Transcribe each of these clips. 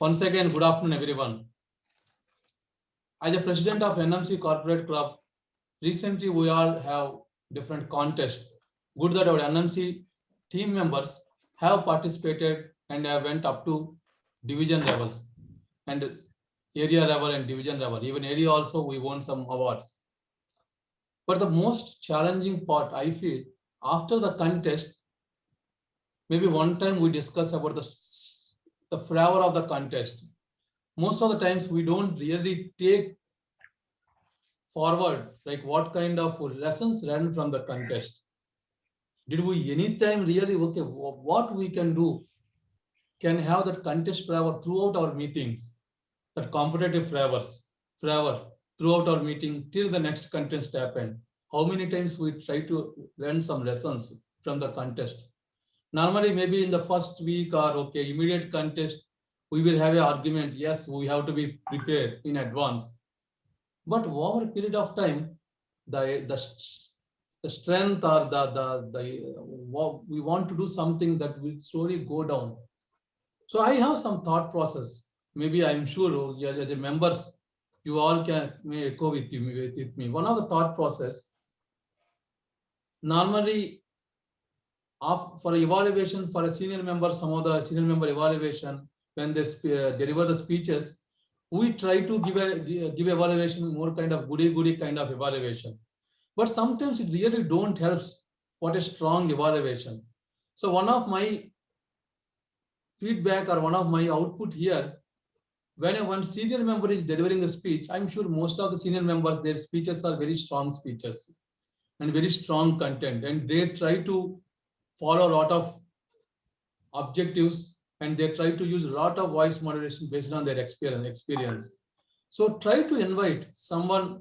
Once again, good afternoon, everyone. As a president of NMC Corporate Club, recently we all have different contests. Good that our NMC team members have participated and have went up to division levels and area level and division level. Even area also we won some awards. But the most challenging part I feel after the contest, maybe one time we discuss about the flavor of the contest. Most of the times we don't really take forward like what kind of lessons learned from the contest. Did we anytime really okay what we can do can have that contest flavor throughout our meetings, that competitive flavor throughout our meeting till the next contest happened. How many times we try to learn some lessons from the contest? Normally, maybe in the first week or okay, immediate contest, we will have an argument. Yes, we have to be prepared in advance. But over a period of time, the strength or we want to do something that will slowly go down. So I have some thought process. Maybe I'm sure as a members, you all may echo with me. One of the thought process, normally for evaluation for a senior member, some of the senior member evaluation, when they deliver the speeches, we try to give evaluation more kind of goody kind of evaluation. But sometimes it really don't helps what a strong evaluation. So one of my feedback or one of my output here, when one senior member is delivering a speech, I'm sure most of the senior members, their speeches are very strong speeches and very strong content, and they try to follow a lot of objectives and they try to use a lot of voice moderation based on their experience. So try to invite someone,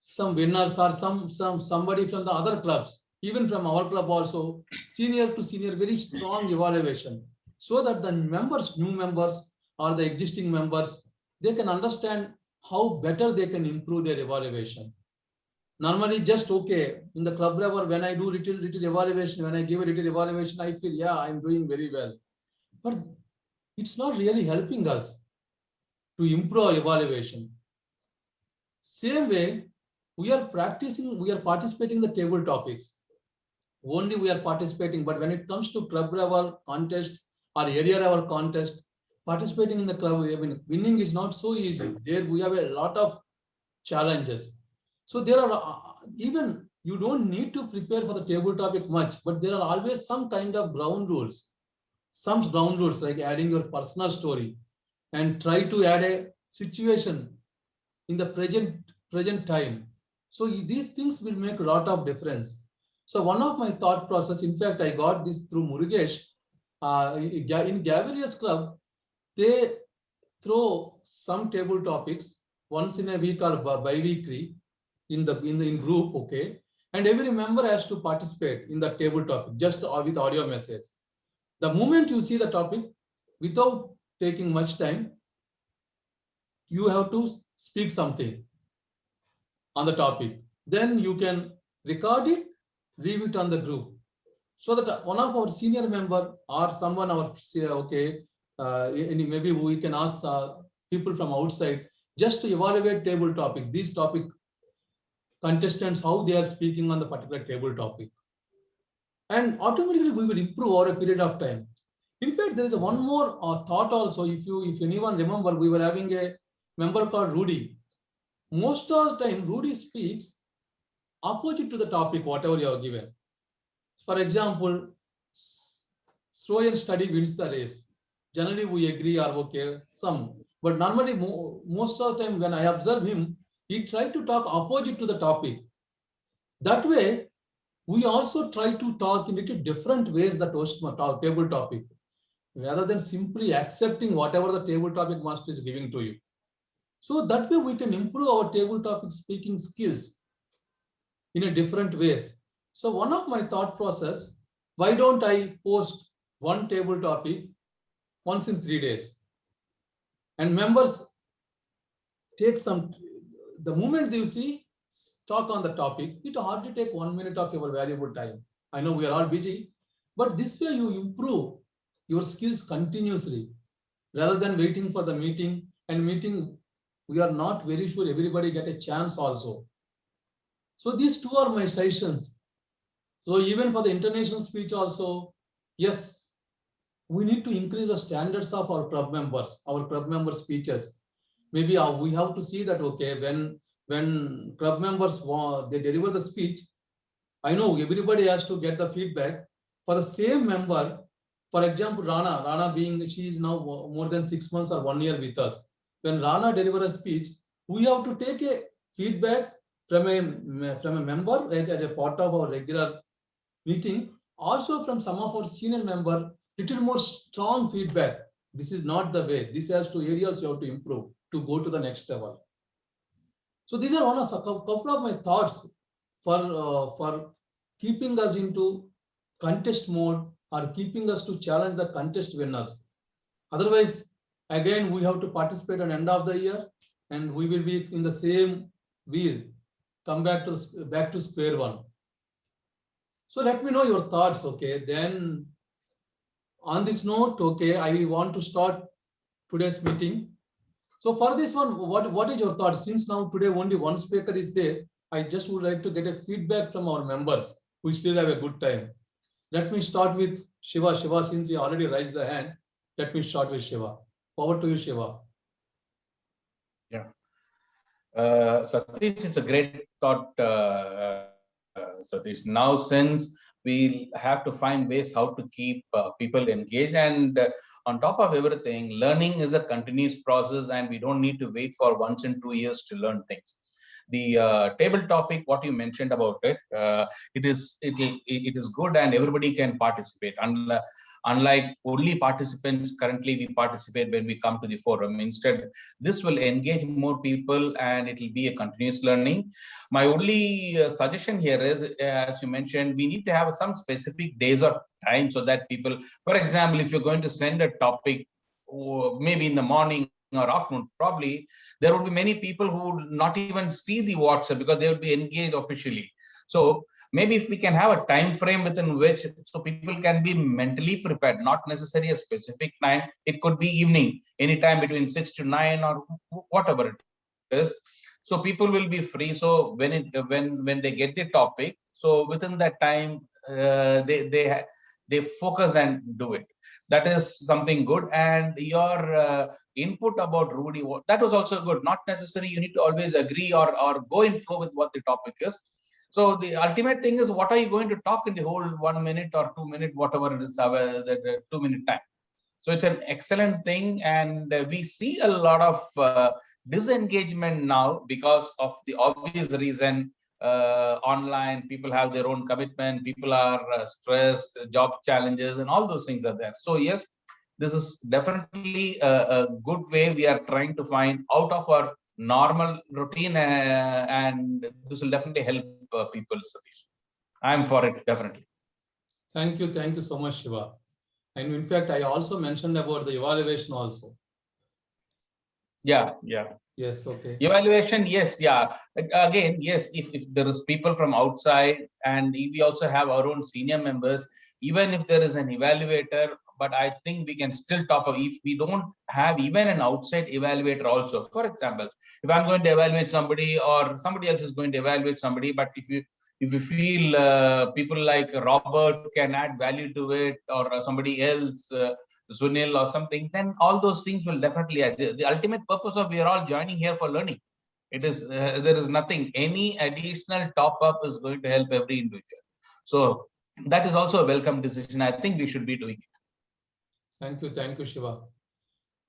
some winners or somebody from the other clubs, even from our club also, senior to senior, very strong evaluation, so that the members, new members or the existing members, they can understand how better they can improve their evaluation. Normally just okay in the club level, when I do little evaluation, when I give a little evaluation, I feel yeah, I'm doing very well, but it's not really helping us to improve evaluation. Same way, we are participating in the table topics. Only we are participating, but when it comes to club level contest or area level contest, participating in the club, I mean, winning is not so easy. There we have a lot of challenges. So there are even you don't need to prepare for the table topic much, but there are always some kind of ground rules. Some ground rules like adding your personal story and try to add a situation in the present time. So these things will make a lot of difference. So one of my thought process, in fact, I got this through Murugesh. In Gaverius Club, they throw some table topics once in a week or bi-weekly in group, okay, and every member has to participate in the table topic just with audio message. The moment you see the topic, without taking much time, you have to speak something on the topic. Then you can record it, leave it on the group, so that one of our senior member or someone maybe we can ask people from outside just to evaluate table topics. These topic contestants, how they are speaking on the particular table topic, and automatically we will improve over a period of time. In fact, there is one more thought also. If anyone remember, we were having a member called Rudy. Most of the time, Rudy speaks opposite to the topic, whatever you are given. For example, slow and steady wins the race. Generally, we agree or okay, some. But normally, most of the time, when I observe him, he tried to talk opposite to the topic. That way, we also try to talk in little different ways the table topic, rather than simply accepting whatever the table topic master is giving to you. So that way we can improve our table topic speaking skills in a different ways. So one of my thought process, why don't I post one table topic once in 3 days? And members take the moment you see, talk on the topic, it hardly take 1 minute of your valuable time. I know we are all busy, but this way you improve your skills continuously, rather than waiting for the meeting. And meeting, we are not very sure everybody get a chance also. So these two are my suggestions. So even for the international speech also, yes, we need to increase the standards of our club member speeches. Maybe we have to see that, okay, when club members they deliver the speech, I know everybody has to get the feedback for the same member. For example, Rana being, she is now more than 6 months or 1 year with us. When Rana delivers a speech, we have to take a feedback from a member as a part of our regular meeting, also from some of our senior member, little more strong feedback. This is not the way. This has to areas you have to improve to go to the next level. So these are one of a couple of my thoughts for keeping us into contest mode or keeping us to challenge the contest winners. Otherwise, again, we have to participate at the end of the year and we will be in the same wheel, come back to square one. So let me know your thoughts, okay? Then on this note, okay, I want to start today's meeting. So for this one, what is your thought? Since now today only one speaker is there, I just would like to get a feedback from our members who still have a good time. Let me start with Shiva. Shiva, since he already raised the hand, let me start with Shiva. Over to you, Shiva. Yeah. Satish, it's a great thought, Satish. Now, since we have to find ways how to keep people engaged, and on top of everything, learning is a continuous process, and we don't need to wait for 1 and 2 years to learn things. The table topic, what you mentioned about it, it is good, and everybody can participate. Unlike only participants, currently we participate when we come to the forum. Instead, this will engage more people and it will be a continuous learning. My only suggestion here is, as you mentioned, we need to have some specific days or time so that people, for example, if you're going to send a topic, maybe in the morning or afternoon, probably there would be many people who would not even see the WhatsApp because they would be engaged officially. So maybe if we can have a time frame within which, so people can be mentally prepared, not necessarily a specific time. It could be evening, anytime between 6 to 9 or whatever it is. So people will be free. So when they get the topic, so within that time, they focus and do it. That is something good. And your input about Rudy, that was also good. Not necessarily you need to always agree or go in flow with what the topic is. So the ultimate thing is, what are you going to talk in the whole 1 minute or 2 minute, whatever it is, the 2 minute time. So it's an excellent thing. And we see a lot of disengagement now because of the obvious reason. Online, people have their own commitment, people are stressed, job challenges, and all those things are there. So yes, this is definitely a good way we are trying to find out of our normal routine, and this will definitely help people, Satish. I'm for it, definitely. Thank you so much, Shiva. And in fact, I also mentioned about the evaluation also. Yeah. Yes, okay. Evaluation, yes, yeah. Again, yes, if there is people from outside, and we also have our own senior members, even if there is an evaluator, but I think we can still top up if we don't have even an outside evaluator also. For example, if I'm going to evaluate somebody or somebody else is going to evaluate somebody, but if you feel people like Robert can add value to it, or somebody else, Sunil or something, then all those things will definitely add. The ultimate purpose of we are all joining here for learning. It is there is nothing. Any additional top up is going to help every individual. So that is also a welcome decision. I think we should be doing it. Thank you, Shiva.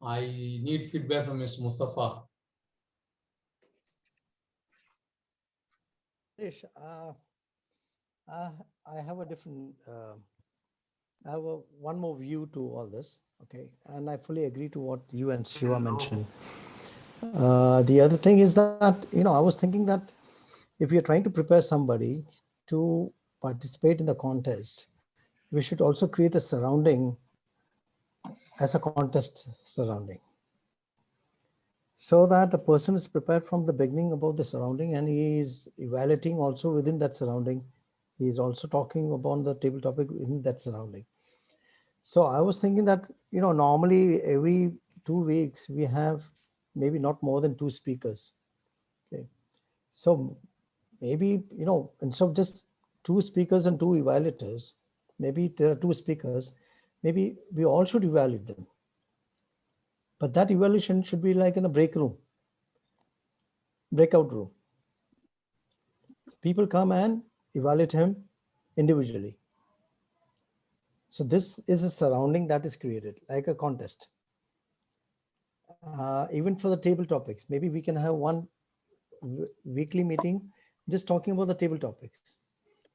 I need feedback from Mr. Mustafa. I have a different, I have one more view to all this, okay? And I fully agree to what you and Shiva mentioned. The other thing is that, I was thinking that if you're trying to prepare somebody to participate in the contest, we should also create a surrounding as a contest surrounding, so that the person is prepared from the beginning about the surrounding, and he is evaluating also within that surrounding. He is also talking about the table topic in that surrounding. So I was thinking that, normally every 2 weeks, we have maybe not more than 2 speakers. Okay. So maybe, instead of just 2 speakers and 2 evaluators, maybe there are 2 speakers, maybe we all should evaluate them. But that evaluation should be like in a breakout room. People come and evaluate him individually. So this is a surrounding that is created like a contest. Even for the table topics, maybe we can have one weekly meeting just talking about the table topics.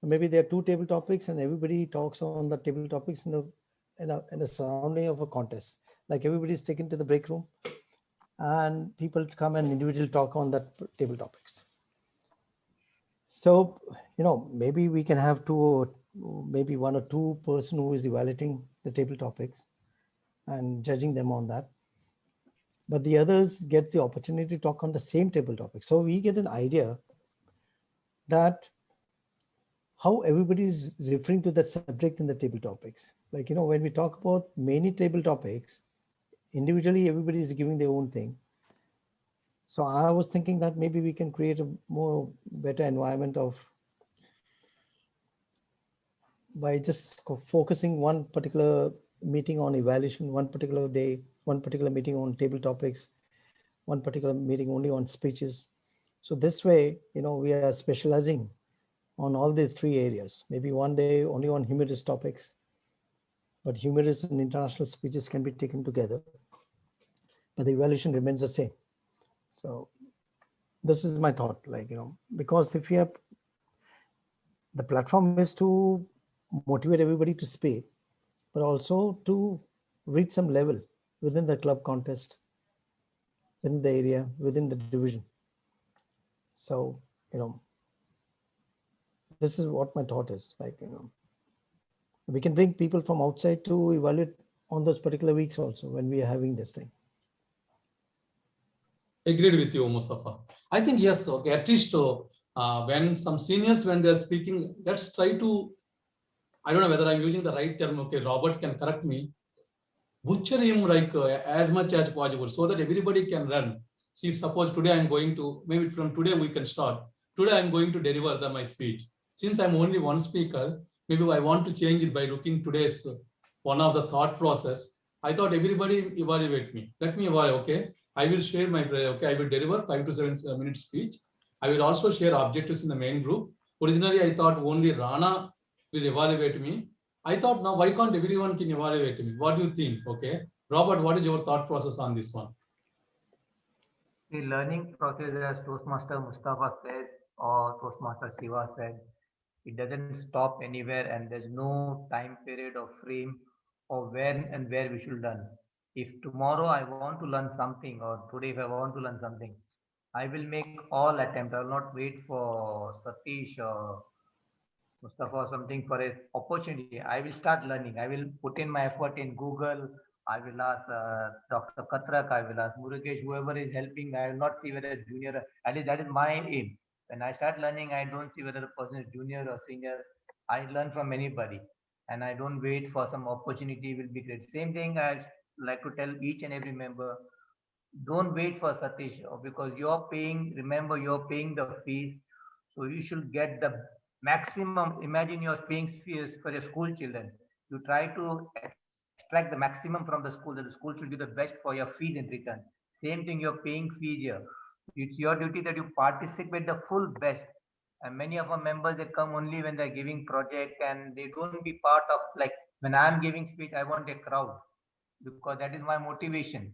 Maybe there are 2 table topics and everybody talks on the table topics in a surrounding of a contest. Like everybody's taken to the break room and people come and individually talk on that table topics. So, maybe we can have maybe 1 or 2 person who is evaluating the table topics and judging them on that. But the others get the opportunity to talk on the same table topic. So we get an idea that how everybody is referring to that subject in the table topics. Like, when we talk about many table topics, individually, everybody is giving their own thing. So I was thinking that maybe we can create a more better environment by just focusing one particular meeting on evaluation, one particular day, one particular meeting on table topics, one particular meeting only on speeches. So this way, we are specializing on all these 3 areas. Maybe one day only on humorous topics, but humorous and international speeches can be taken together, but the evaluation remains the same. So this is my thought, because if you have, the platform is to motivate everybody to speak, but also to reach some level within the club contest, in the area, within the division. So, this is what my thought is. We can bring people from outside to evaluate on those particular weeks also when we are having this thing. Agreed with you, Mustafa. I think yes, okay, at least when some seniors, when they're speaking, let's try to, I don't know whether I'm using the right term, okay, Robert can correct me, butcher him as much as possible so that everybody can learn. See, if suppose today I'm going to, maybe from today we can start. Today I'm going to deliver my speech. Since I'm only one speaker, maybe I want to change it by looking today's one of the thought process. I thought everybody evaluate me. Let me evaluate, okay? I will share my, okay, I will deliver 5 to 7 minute speech. I will also share objectives in the main group. Originally, I thought only Rana will evaluate me. I thought now, why can't everyone can evaluate me? What do you think? Okay. Robert, what is your thought process on this one? The learning process, as Toastmaster Mustafa says, or Toastmaster Shiva said, it doesn't stop anywhere and there's no time period or frame or when and where we should learn. If tomorrow I want to learn something or today if I want to learn something, I will make all attempt. I will not wait for Satish or Mustafa or something for an opportunity. I will start learning. I will put in my effort in Google. I will ask Dr. Katrak. I will ask Murugesh, whoever is helping. I will not see whether it's junior. At least that is my aim. When I start learning, I don't see whether the person is junior or senior. I learn from anybody, and I don't wait for some opportunity will be great. Same thing I like to tell each and every member. Don't wait for Satish because you're paying. Remember, you're paying the fees, so you should get the maximum. Imagine you're paying fees for your school children. You try to extract the maximum from the school, that the school should do the best for your fees in return. Same thing, you're paying fees here. It's your duty that you participate the full best. And many of our members, they come only when they're giving project and they don't be part of, like when I'm giving speech, I want a crowd because that is my motivation.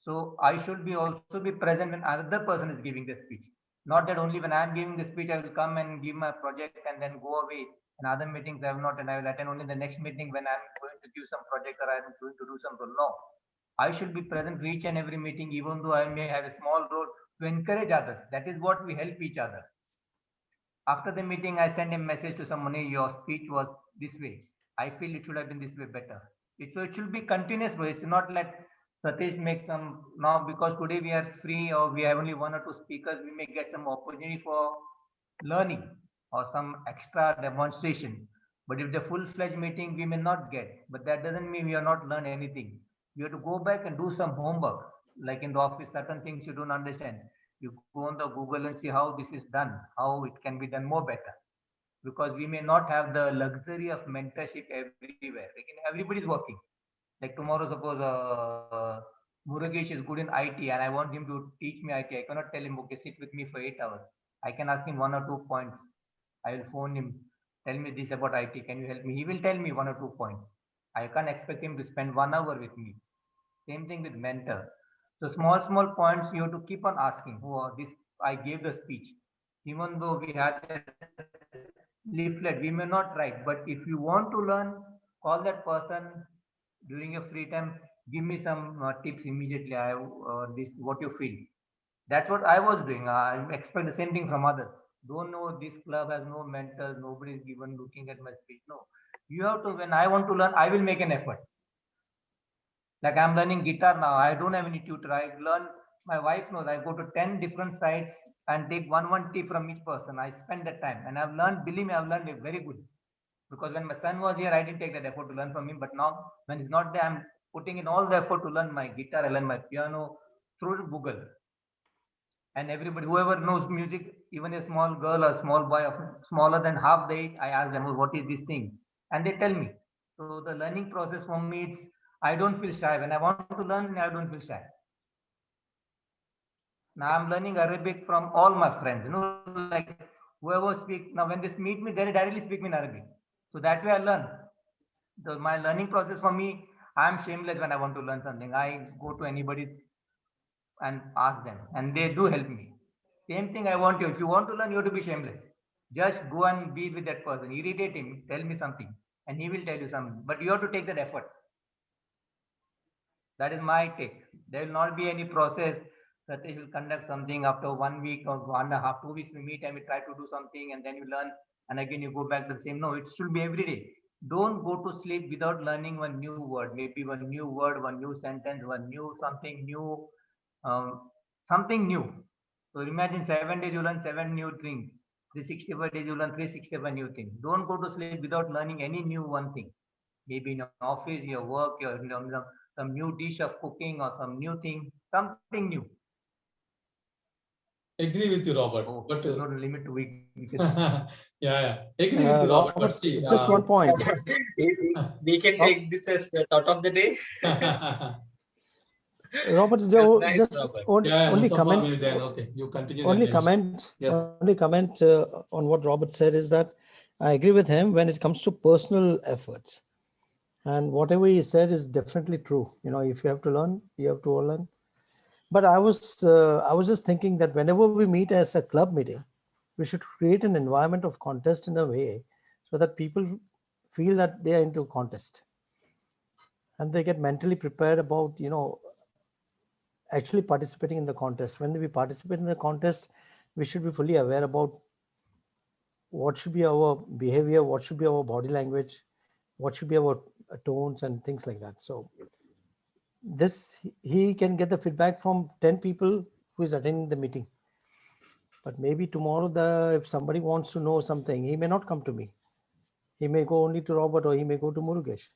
So I should be also be present when another person is giving the speech. Not that only when I'm giving the speech, I will come and give my project and then go away. In other meetings, I have not, and I will attend only the next meeting when I'm going to give some project or I'm going to do some role. No, I should be present for each and every meeting, even though I may have a small role to encourage others. That is what we help each other. After the meeting, I send a message to somebody, your speech was this way. I feel it should have been this way better. It should be continuous, but it's not like Satish makes some now because today we are free or we have only 1 or 2 speakers, we may get some opportunity for learning or some extra demonstration. But if the full-fledged meeting, we may not get. But that doesn't mean we are not learn anything. You have to go back and do some homework. Like in the office, certain things you don't understand. You go on the Google and see how this is done, how it can be done more better. Because we may not have the luxury of mentorship everywhere. Like everybody's working. Like tomorrow, suppose Murugesh is good in IT and I want him to teach me IT. I cannot tell him, okay, sit with me for 8 hours. I can ask him 1 or 2 points. I will phone him, tell me this about IT. Can you help me? He will tell me 1 or 2 points. I can't expect him to spend 1 hour with me. Same thing with mentor. So small points you have to keep on asking. Oh, this I gave the speech. Even though we had a leaflet, we may not write. But if you want to learn, call that person during your free time. Give me some tips immediately. I this what you feel. That's what I was doing. I expect the same thing from others. Don't know this club has no mentors. Nobody is even looking at my speech. No, you have to. When I want to learn, I will make an effort. Like I'm learning guitar now. I don't have any tutor. I learn. My wife knows. I go to 10 different sites and take one tip from each person. I spend that time and I've learned. Believe me, I've learned it very good. Because when my son was here, I didn't take that effort to learn from him. But now, when he's not there, I'm putting in all the effort to learn my guitar. I learn my piano through Google. And everybody, whoever knows music, even a small girl or small boy of smaller than half the age, I ask them, "Oh, what is this thing?" And they tell me. So the learning process for me, it's I don't feel shy. When I want to learn, I don't feel shy. Now I'm learning Arabic from all my friends. Like whoever speak now, when they meet me, they directly speak me in Arabic. So that way I learn. My learning process for me, I'm shameless when I want to learn something. I go to anybody and ask them, and they do help me. Same thing I want you. If you want to learn, you have to be shameless. Just go and be with that person. Irritate him. Tell me something, and he will tell you something. But you have to take that effort. That is my take. There will not be any process. Satish will conduct something after 1 week or 1.5, 2 weeks. We meet and we try to do something, and then you learn, and again you go back to the same. No, it should be every day. Don't go to sleep without learning one new word. Maybe one new word, one new sentence, one new something new, something new. So imagine 7 days you learn 7 new things. 365 days you learn 365 new things. Don't go to sleep without learning any new one thing. Maybe in your office, your work, your some new dish of cooking or some new thing, something new. Agree with you, Robert. Oh, But don't limit to week. yeah. Agree with you, Robert. But see, just one point. We can take this as the thought of the day. Robert, That's nice, just Robert. only Mustafa, comment. then okay, you continue. Only then, comment. Yes. Only comment on what Robert said is that I agree with him when it comes to personal efforts, and whatever he said is definitely true. You know, if you have to learn, you have to learn. But I was just thinking that whenever we meet as a club meeting, we should create an environment of contest in a way so that people feel that they are into contest and they get mentally prepared about, you know, actually participating in the contest. When we participate in the contest, we should be fully aware about what should be our behavior, what should be our body language, what should be our tones and things like that. So this, he can get the feedback from 10 people who is attending the meeting. But maybe tomorrow, if somebody wants to know something, he may not come to me. He may go only to Robert, or he may go to Murugesh,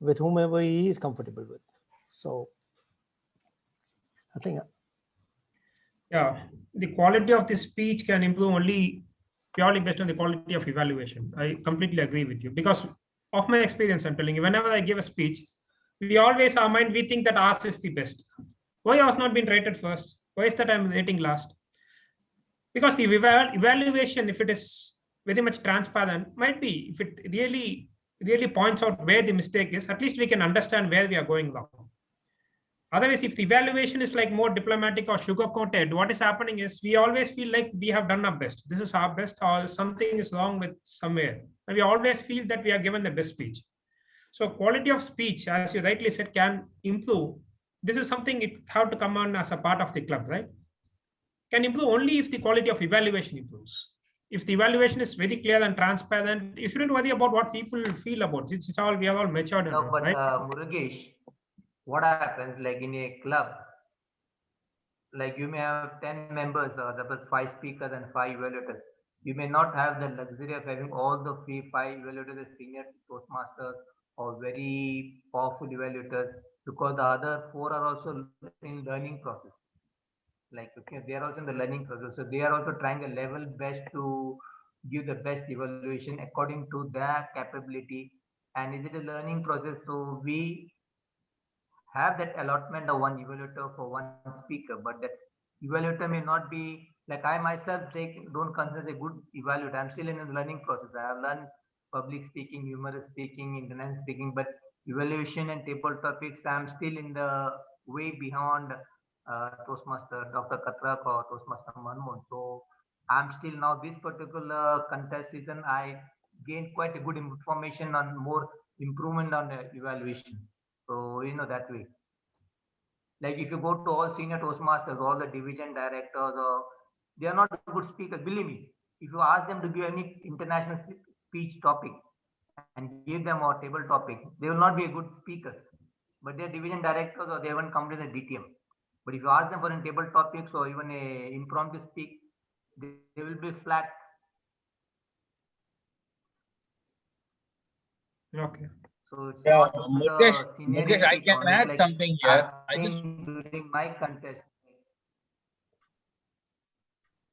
with whomever he is comfortable with. So I think, Yeah, the quality of the speech can improve only purely based on the quality of evaluation. I completely agree with you because of my experience. I'm telling you, whenever I give a speech, we always our mind we think that ours is the best. Why I was not being rated first? Why is that I'm rating last? Because the evaluation, if it is very much transparent, might be if it really points out where the mistake is, at least we can understand where we are going wrong. Otherwise, if the evaluation is like more diplomatic or sugar coated, what is happening is we always feel like we have done our best. This is our best, or something is wrong with somewhere. And we always feel that we are given the best speech. So quality of speech, as you rightly said, can improve. This is something it have to come on as a part of the club, right? Can improve only if the quality of evaluation improves. If the evaluation is very clear and transparent, you shouldn't worry about what people feel about. It's all, we are all matured No, enough, but right? Murugesh, what happens like in a club? Like you may have 10 members, or there were 5 speakers and 5 evaluators. You may not have the luxury of having all the 5 evaluators as senior Toastmasters or very powerful evaluators, because the other 4 are also in learning process. Like, okay, they are also in the learning process. So they are also trying their level best to give the best evaluation according to their capability. And is it a learning process? So we have that allotment of one evaluator for one speaker, but that evaluator may not be like I myself don't consider a good evaluator. I'm still in a learning process. I have learned public speaking, humorous speaking, internet speaking, but evaluation and table topics, I'm still in the way beyond Toastmaster Dr. Katrak or Toastmaster Manmohan. So I'm still now this particular contest season, I gained quite a good information on more improvement on the evaluation. So, that way. Like if you go to all senior Toastmasters, all the division directors, or they are not good speakers. Believe me, if you ask them to give any international speech topic and give them a table topic, they will not be a good speakers. But they are division directors or they haven't come to the DTM. But if you ask them for a table topics or even a impromptu speak, they will be flat. Okay. So it's Yeah, not Mukesh, the seniority. I can only, add like something here. I I've just seen during my contest.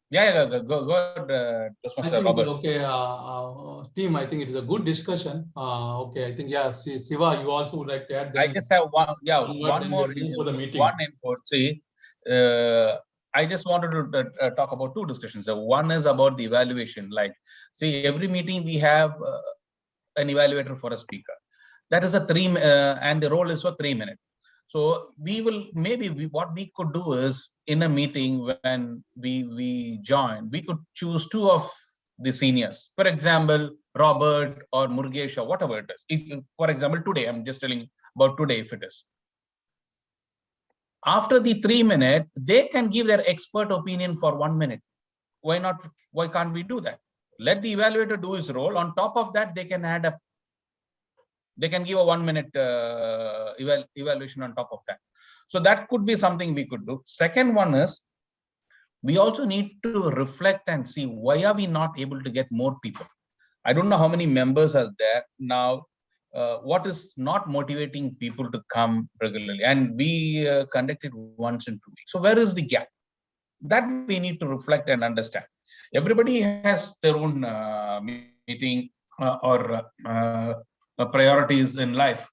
go ahead, I Toastmaster think, Robert. okay, team, I think it is a good discussion. Okay, I think, yeah, Siva, you also would like to add. I Then just have one, word, then more we'll move for the meeting. one input. See, I just wanted to talk about two discussions. So one is about the evaluation. Like, see, every meeting we have an evaluator for a speaker. That is a and the role is for 3 minutes. So we will what we could do is in a meeting when we join, we could choose 2 of the seniors. For example, Robert or Murugesh or whatever it is. If, for example, today, I'm just telling about today, if it is. After the 3 minutes, they can give their expert opinion for 1 minute. Why not? Why can't we do that? Let the evaluator do his role. On top of that, they can give a 1 minute evaluation on top of that. So that could be something we could do. Second one is, we also need to reflect and see why are we not able to get more people. I don't know how many members are there now. What is not motivating people to come regularly? And we conduct it once in 2 weeks. So where is the gap? That we need to reflect and understand. Everybody has their own meeting or priorities in life,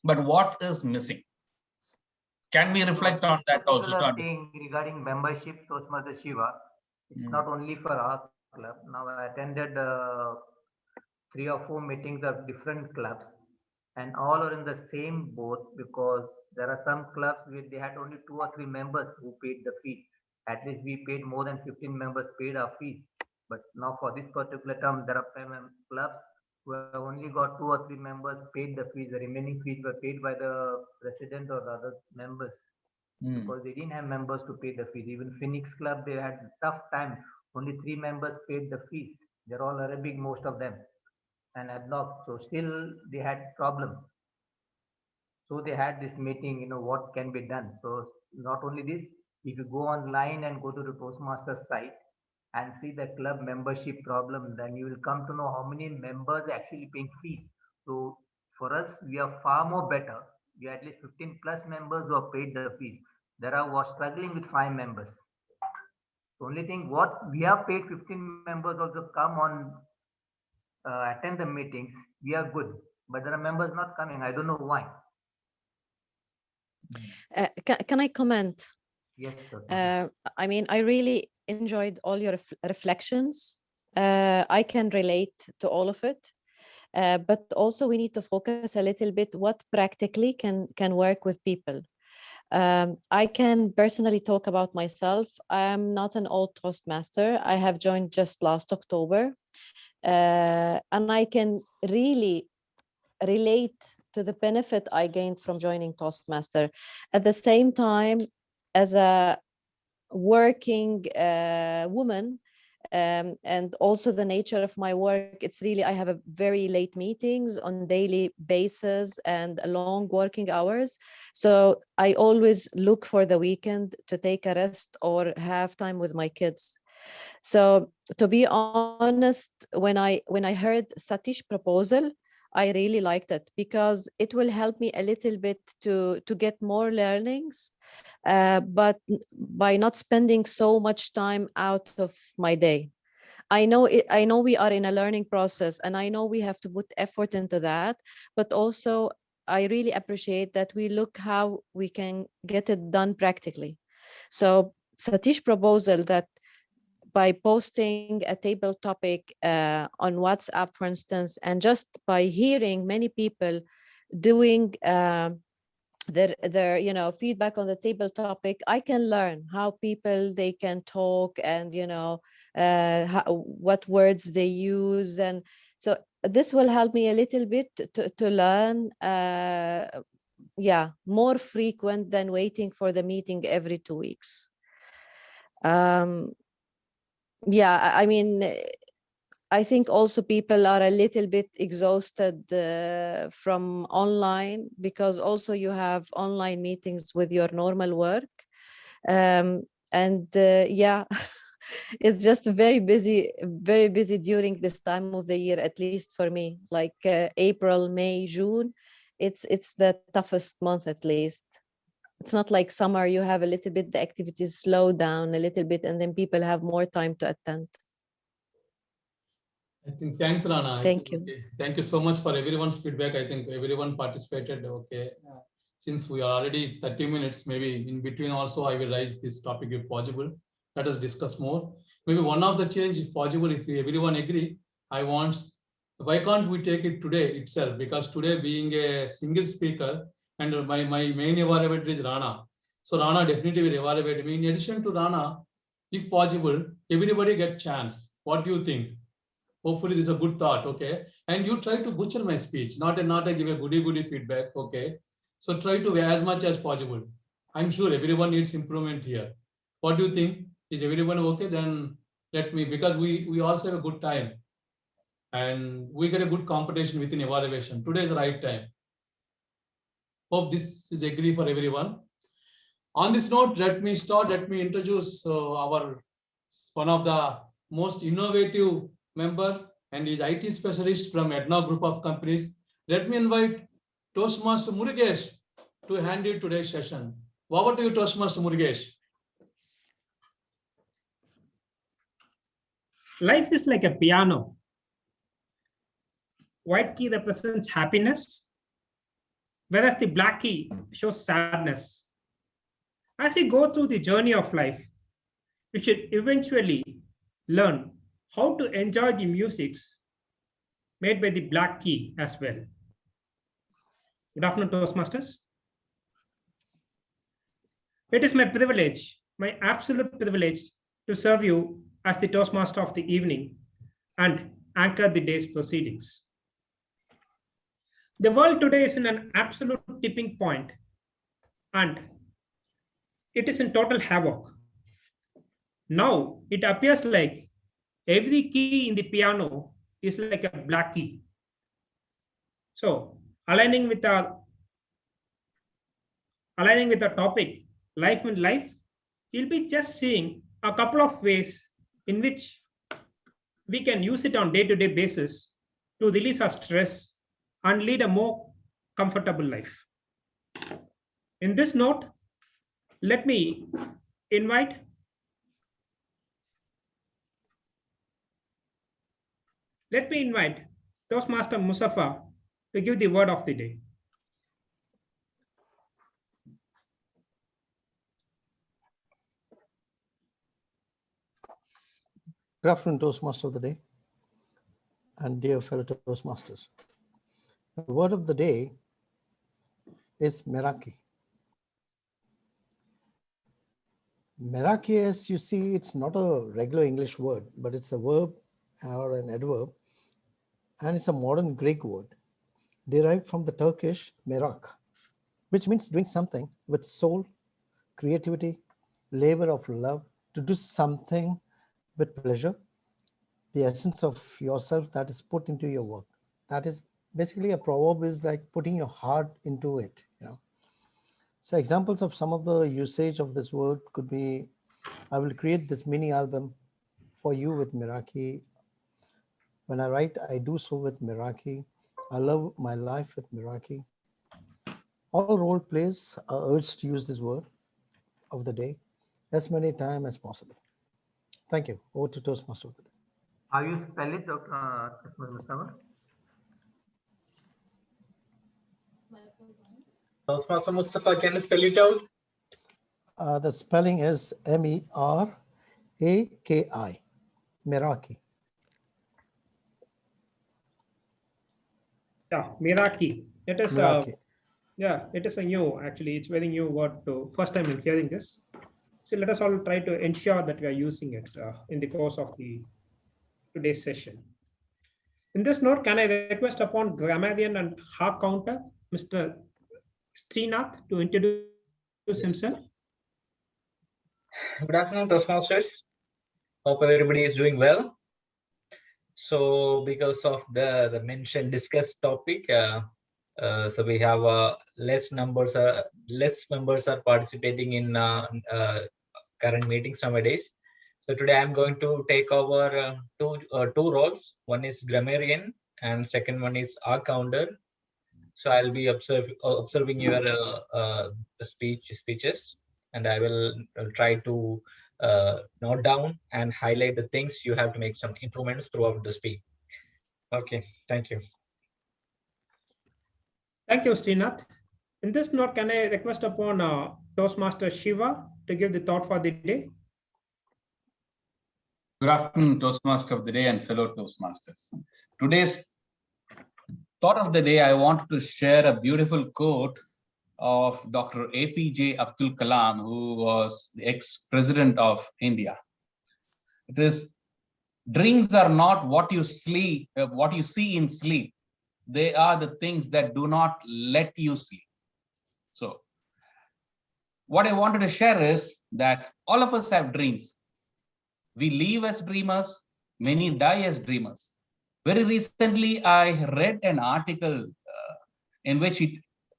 but what is missing? Can we reflect on that also? Thing regarding membership, Toastmaster Shiva, it's not only for our club. Now I attended 3 or 4 meetings of different clubs, and all are in the same boat, because there are some clubs where they had only 2 or 3 members who paid the fees. At least we paid more than 15 members paid our fees. But now for this particular term, there are clubs who have only got 2 or 3 members paid the fees. The remaining fees were paid by the president or the other members, because they didn't have members to pay the fees. Even Phoenix Club, they had a tough time. Only 3 members paid the fees. They're all Arabic, most of them, and Adnock. So still they had problems. So they had this meeting, what can be done. So not only this, if you go online and go to the Toastmaster site and see the club membership problem, then you will come to know how many members are actually paying fees. So for us, we are far more better. We have at least 15 plus members who have paid the fees. There are was struggling with 5 members. The only thing, what we have paid 15 members also come on attend the meetings. We are good, but there are members not coming. I don't know why. Can I comment? Yes, sir. I mean, I really enjoyed all your reflections. I can relate to all of it. But also we need to focus a little bit what practically can work with people. I can personally talk about myself. I'm not an old Toastmaster. I have joined just last October. And I can really relate to the benefit I gained from joining Toastmaster. At the same time, as a working woman, and also the nature of my work, it's really, I have a very late meetings on daily basis and long working hours. So I always look for the weekend to take a rest or have time with my kids. So to be honest, when I heard Satish proposal, I really liked it because it will help me a little bit to get more learnings, but by not spending so much time out of my day. I know we are in a learning process, and I know we have to put effort into that, but also I really appreciate that we look how we can get it done practically. So Satish proposal that by posting a table topic on WhatsApp, for instance, and just by hearing many people doing their feedback on the table topic, I can learn how people they can talk, and what words they use, and so this will help me a little bit to learn more frequent than waiting for the meeting every 2 weeks. I mean, I think also people are a little bit exhausted from online, because also you have online meetings with your normal work. It's just very busy during this time of the year, at least for me, like April, May, June. It's the toughest month, at least. It's not like summer, you have a little bit, the activities slow down a little bit, and then people have more time to attend. I think thanks, Rana. Thank you. Okay. Thank you so much for everyone's feedback. I think everyone participated. Okay. Since we are already 30 minutes, maybe in between also I will raise this topic if possible. Let us discuss more. Maybe one of the change, if possible, if everyone agree, I want, why can't we take it today itself? Because today being a single speaker, and my main evaluator is Rana. So Rana definitely will evaluate me. In addition to Rana, if possible, everybody get chance. What do you think? Hopefully this is a good thought, okay? And you try to butcher my speech, not a give a goody feedback, okay? So try to as much as possible. I'm sure everyone needs improvement here. What do you think? Is everyone okay? Then let me, because we also have a good time and we get a good competition within evaluation. Today is the right time. Hope this is agree for everyone. On this note, let me introduce our one of the most innovative member and is IT specialist from Edna Group of Companies. Let me invite Toastmaster Murugesh to handle today's session. Over to you, Toastmaster Murugesh. Life is like a piano. White key represents happiness, whereas the black key shows sadness. As we go through the journey of life, we should eventually learn how to enjoy the musics made by the black key as well. Good afternoon, Toastmasters. It is my privilege, my absolute privilege, to serve you as the Toastmaster of the evening and anchor the day's proceedings. The world today is in an absolute tipping point, and it is in total havoc. Now it appears like every key in the piano is like a black key. So aligning with our topic, life in life, you'll be just seeing a couple of ways in which we can use it on day-to-day basis to release our stress and lead a more comfortable life. In this note, let me invite Toastmaster Musafa to give the word of the day. Good afternoon, Toastmaster of the day, and dear fellow Toastmasters. The word of the day is Meraki. Meraki, as you see, it's not a regular English word, but it's a verb or an adverb, and it's a modern Greek word derived from the Turkish merak, which means doing something with soul, creativity, labor of love, to do something with pleasure, the essence of yourself that is put into your work. That is basically a proverb, is like putting your heart into it. So examples of some of the usage of this word could be, I will create this mini album for you with Meraki. When I write, I do so with Meraki. I love my life with Meraki. All role plays are urged to use this word of the day as many times as possible. Thank you. Over to Toastmaster. How you spell it, Dr. Mustafa? Toastmaster Mustafa, can you spell it out? The spelling is Meraki, Meraki. Yeah, Meraki. It is Meraki. yeah, it is a new, actually, it's very new word to first time I'm hearing this. So let us all try to ensure that we are using it in the course of the today's session. In this note, can I request upon grammarian and Hark counter, Mr. Srinath, to introduce himself? Good afternoon, Toastmasters. Hope everybody is doing well. So because of the mentioned discussed topic, so we have less members are participating in current meetings nowadays. So today I'm going to take over two roles. One is grammarian and second one is Hark counter. So I'll be observing your speeches, and I will try to note down and highlight the things you have to make some improvements throughout the speech. Okay, thank you. Thank you, Srinath. In this note, can I request upon Toastmaster Shiva to give the thought for the day? Good afternoon, Toastmaster of the day and fellow Toastmasters. Today's thought of the day, I wanted to share a beautiful quote of Dr. APJ Abdul Kalam, who was the ex-president of India. It is, dreams are not what you see in sleep. They are the things that do not let you sleep. So what I wanted to share is that all of us have dreams. We live as dreamers, many die as dreamers. Very recently, I read an article in which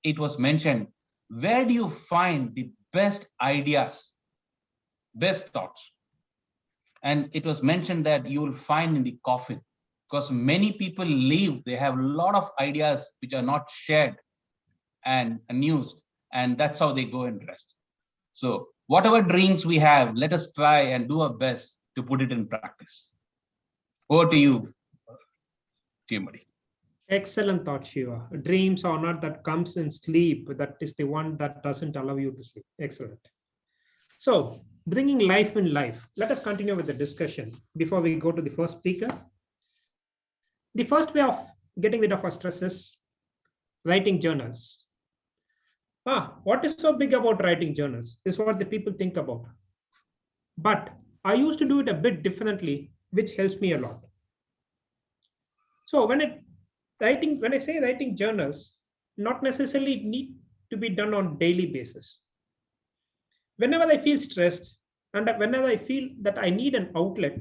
it was mentioned, where do you find the best ideas, best thoughts? And it was mentioned that you will find in the coffin, because many people leave, they have a lot of ideas which are not shared and used, and that's how they go and rest. So whatever dreams we have, let us try and do our best to put it in practice. Over to you, Timothy. Excellent thought, Shiva. Dreams are not that comes in sleep. That is the one that doesn't allow you to sleep. Excellent. So bringing life in life, let us continue with the discussion before we go to the first speaker. The first way of getting rid of our stress is writing journals. What is so big about writing journals is what the people think about. But I used to do it a bit differently, which helps me a lot. So when I say writing journals, not necessarily need to be done on daily basis. Whenever I feel stressed and whenever I feel that I need an outlet,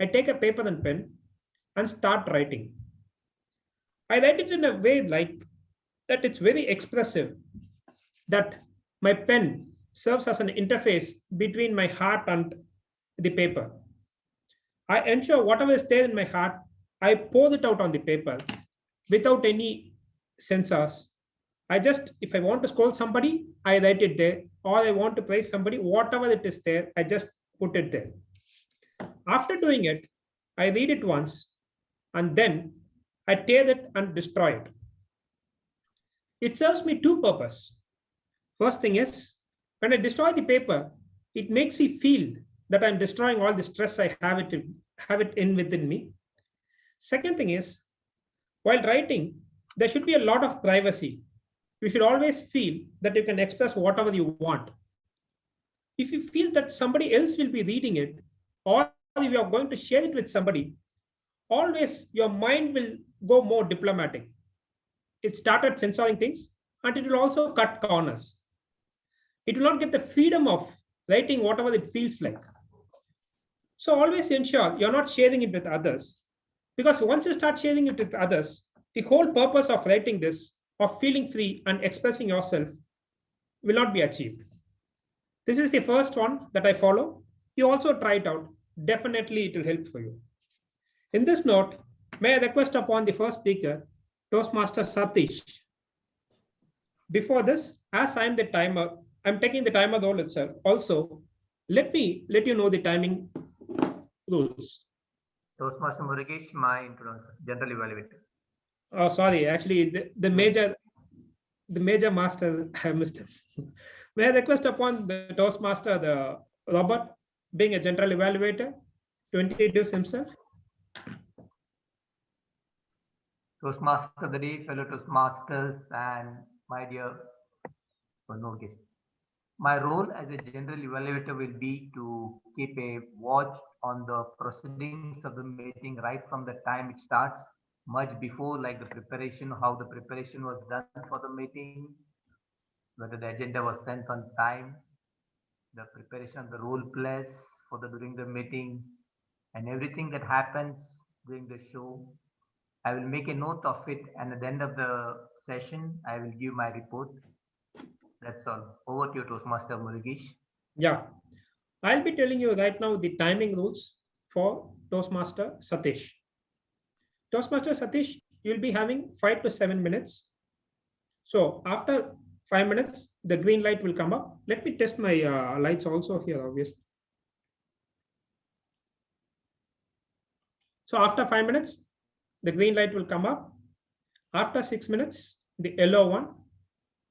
I take a paper and pen and start writing. I write it in a way like that it's very expressive, that my pen serves as an interface between my heart and the paper. I ensure whatever is there in my heart, I pour it out on the paper without any censors. If I want to scold somebody, I write it there, or I want to praise somebody, whatever it is there, I just put it there. After doing it, I read it once, and then I tear it and destroy it. It serves me two purposes. First thing is, when I destroy the paper, it makes me feel that I'm destroying all the stress I have it in within me. Second thing is, while writing, there should be a lot of privacy. You should always feel that you can express whatever you want. If you feel that somebody else will be reading it, or if you are going to share it with somebody, always your mind will go more diplomatic. It started censoring things, and it will also cut corners. It will not get the freedom of writing whatever it feels like. So always ensure you're not sharing it with others, because once you start sharing it with others, the whole purpose of writing this, of feeling free and expressing yourself, will not be achieved. This is the first one that I follow. You also try it out. Definitely it will help for you. In this note, may I request upon the first speaker Toastmaster Satish. Before this, as I'm the timer, I'm taking the timer role itself. Also, let you know the timing rules. Toastmaster Murugesh, my introduction, general evaluator. Oh, sorry. Actually, the major master, I missed him. May I request upon the Toastmaster, the Robert, being a general evaluator, to introduce himself? Toastmaster of the day, fellow Toastmasters, and my dear Murugesh. My role as a general evaluator will be to keep a watch on the proceedings of the meeting right from the time it starts, much before, like the preparation, how the preparation was done for the meeting, whether the agenda was sent on time, the preparation of the role plays for the during the meeting, and everything that happens during the show. I will make a note of it, and at the end of the session, I will give my report. That's all. Over to you, Toastmaster Murugesh. Yeah. I'll be telling you right now the timing rules for Toastmaster Satish. Toastmaster Satish, you'll be having 5 to 7 minutes. So after 5 minutes, the green light will come up. Let me test my lights also here, obviously. So after 5 minutes, the green light will come up. After 6 minutes, the yellow one,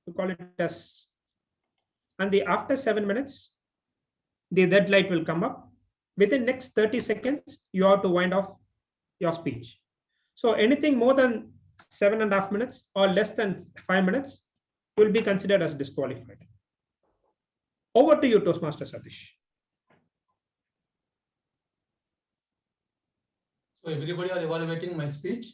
we call it as, and after 7 minutes, the red light will come up. Within next 30 seconds, you have to wind off your speech. So anything more than 7.5 minutes or less than 5 minutes will be considered as disqualified. Over to you, Toastmaster Satish. So everybody are evaluating my speech.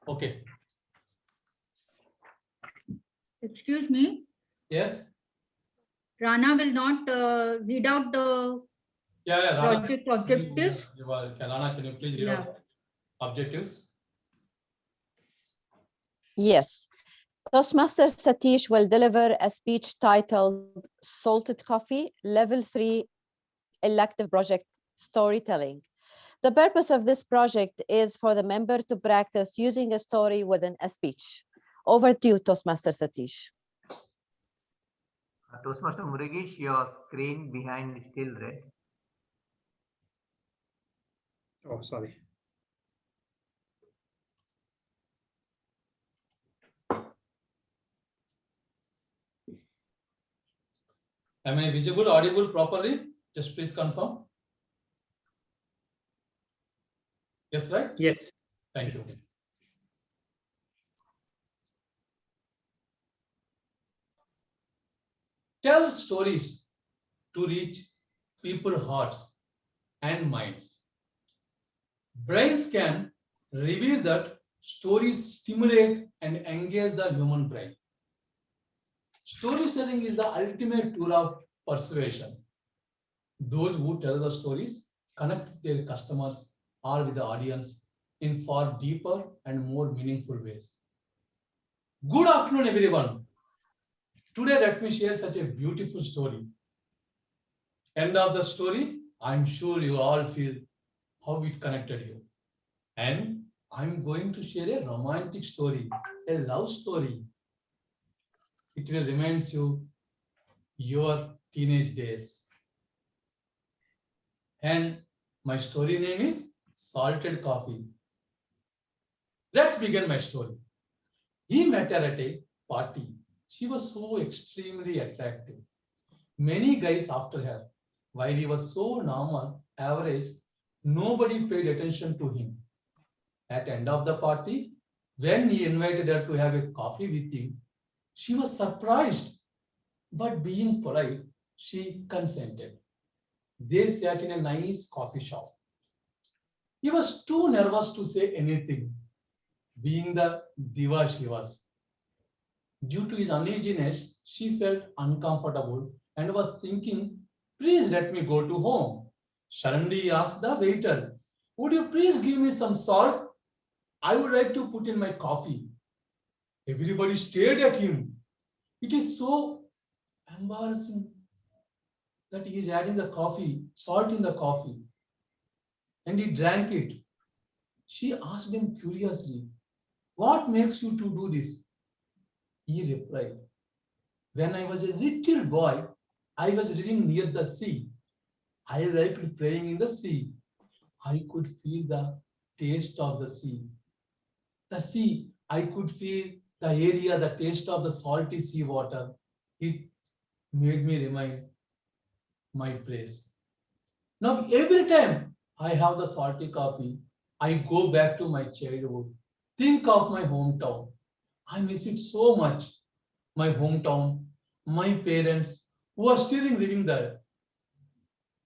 Okay. Excuse me, Yes. Rana will not read out the Yeah. Rana, project objectives. Rana, can you please read out objectives? Yes. Toastmaster Satish will deliver a speech titled Salted Coffee, Level 3 Elective Project Storytelling. The purpose of this project is for the member to practice using a story within a speech. Over to you, Toastmaster Satish. Toastmaster Murugesh, your screen behind is still red. Oh, sorry. Am I visible, audible properly? Just please confirm. Yes, right? Yes. Thank you. Tell stories to reach people's hearts and minds. Brains can reveal that stories stimulate and engage the human brain. Storytelling is the ultimate tool of persuasion. Those who tell the stories connect with their customers or with the audience in far deeper and more meaningful ways. Good afternoon, everyone. Today, let me share such a beautiful story. End of the story, I'm sure you all feel how it connected you. And I'm going to share a romantic story, a love story. It will remind you your teenage days. And my story name is Salted Coffee. Let's begin my story. He met her at a party. She was so extremely attractive. Many guys after her. While he was so normal, average, nobody paid attention to him. At the end of the party, when he invited her to have a coffee with him, she was surprised, but being polite, she consented. They sat in a nice coffee shop. He was too nervous to say anything, being the diva she was. Due to his uneasiness, she felt uncomfortable and was thinking, please let me go to home. Suddenly he asked the waiter, would you please give me some salt? I would like to put in my coffee. Everybody stared at him. It is so embarrassing that he is adding the coffee, salt in the coffee. and he drank it. She asked him curiously, "What makes you to do this?" He replied, "When I was a little boy, I was living near the sea. I liked playing in the sea. I could feel the taste of the sea. The sea, I could feel the area, the taste of the salty sea water. It made me remind my place. Now, every time I have the salty coffee, I go back to my childhood. Think of my hometown. I miss it so much. My hometown, my parents who are still living there."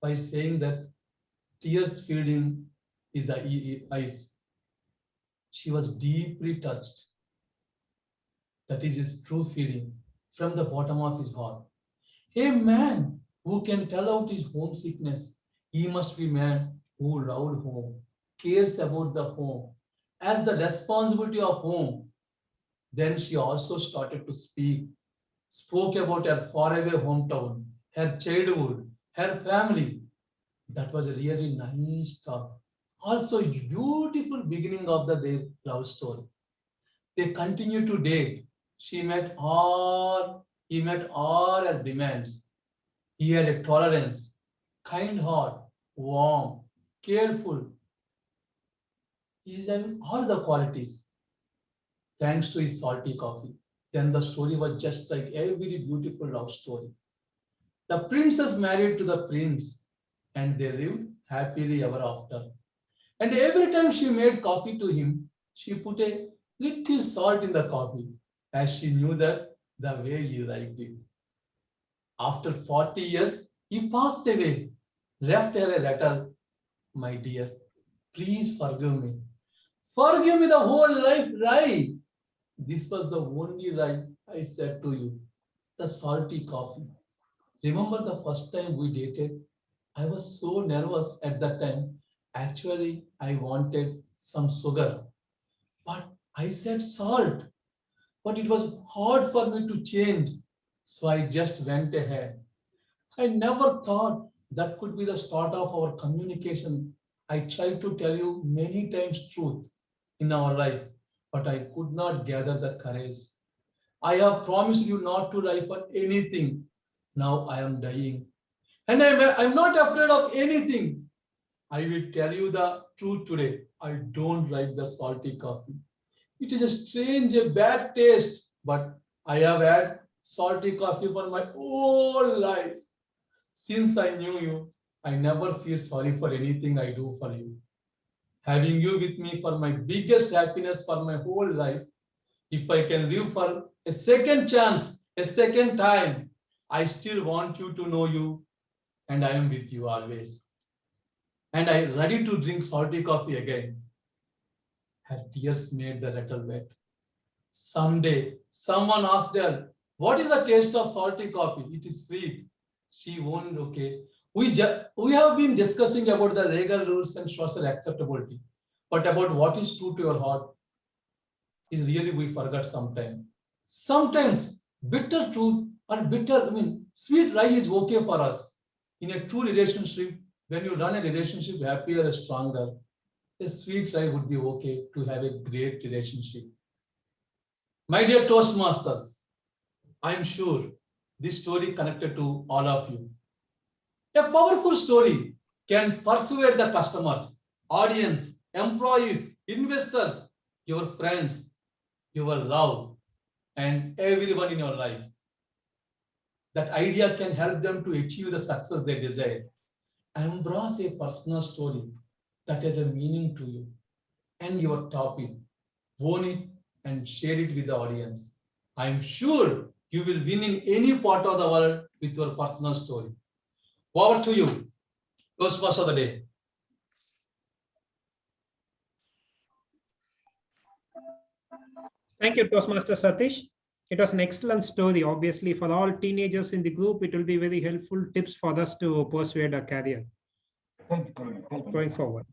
By saying that, tears filled in his eyes. She was deeply touched. That is his true feeling from the bottom of his heart. A man who can tell out his homesickness, he must be a man who loved home, cares about the home, as the responsibility of home. Then she also started to spoke about her faraway hometown, her childhood, her family. That was a really nice talk. Also, beautiful beginning of their love story. They continue to date. He met all her demands. He had a tolerance, kind heart, warm, careful. He is having all the qualities thanks to his salty coffee. Then the story was just like every beautiful love story. The princess married to the prince and they lived happily ever after. And every time she made coffee to him, she put a little salt in the coffee as she knew that the way he liked it. After 40 years, he passed away, left her a letter. "My dear, please forgive me. Forgive me the whole life lie. This was the only lie I said to you, the salty coffee. Remember the first time we dated? I was so nervous at that time. Actually, I wanted some sugar, but I said salt. But it was hard for me to change, so I just went ahead. I never thought that could be the start of our communication. I tried to tell you many times truth in our life, but I could not gather the courage. I have promised you not to lie for anything. Now I am dying. And I'm not afraid of anything. I will tell you the truth today. I don't like the salty coffee. It is a strange, a bad taste, but I have had salty coffee for my whole life. Since I knew you, I never feel sorry for anything I do for you. Having you with me for my biggest happiness for my whole life. If I can live for a second chance, a second time, I still want you to know you, and I am with you always. And I am ready to drink salty coffee again. Her tears made the letter wet. Someday, someone asked her, "What is the taste of salty coffee?" "It is sweet." She won't, okay. We have been discussing about the legal rules and social acceptability, but about what is true to your heart is really we forgot sometimes. Sometimes bitter truth or sweet lie is okay for us. In a true relationship, when you run a relationship happier and stronger, a sweet lie would be okay to have a great relationship. My dear Toastmasters, I am sure this story connected to all of you. A powerful story can persuade the customers, audience, employees, investors, your friends, your love, and everyone in your life. That idea can help them to achieve the success they desire. Embrace a personal story that has a meaning to you and your topic. Own it and share it with the audience. I am sure you will win in any part of the world with your personal story. Over to you. Toastmaster of the day. Thank you, Toastmaster Satish. It was an excellent story. Obviously, for all teenagers in the group, it will be very helpful tips for us to persuade a career going forward.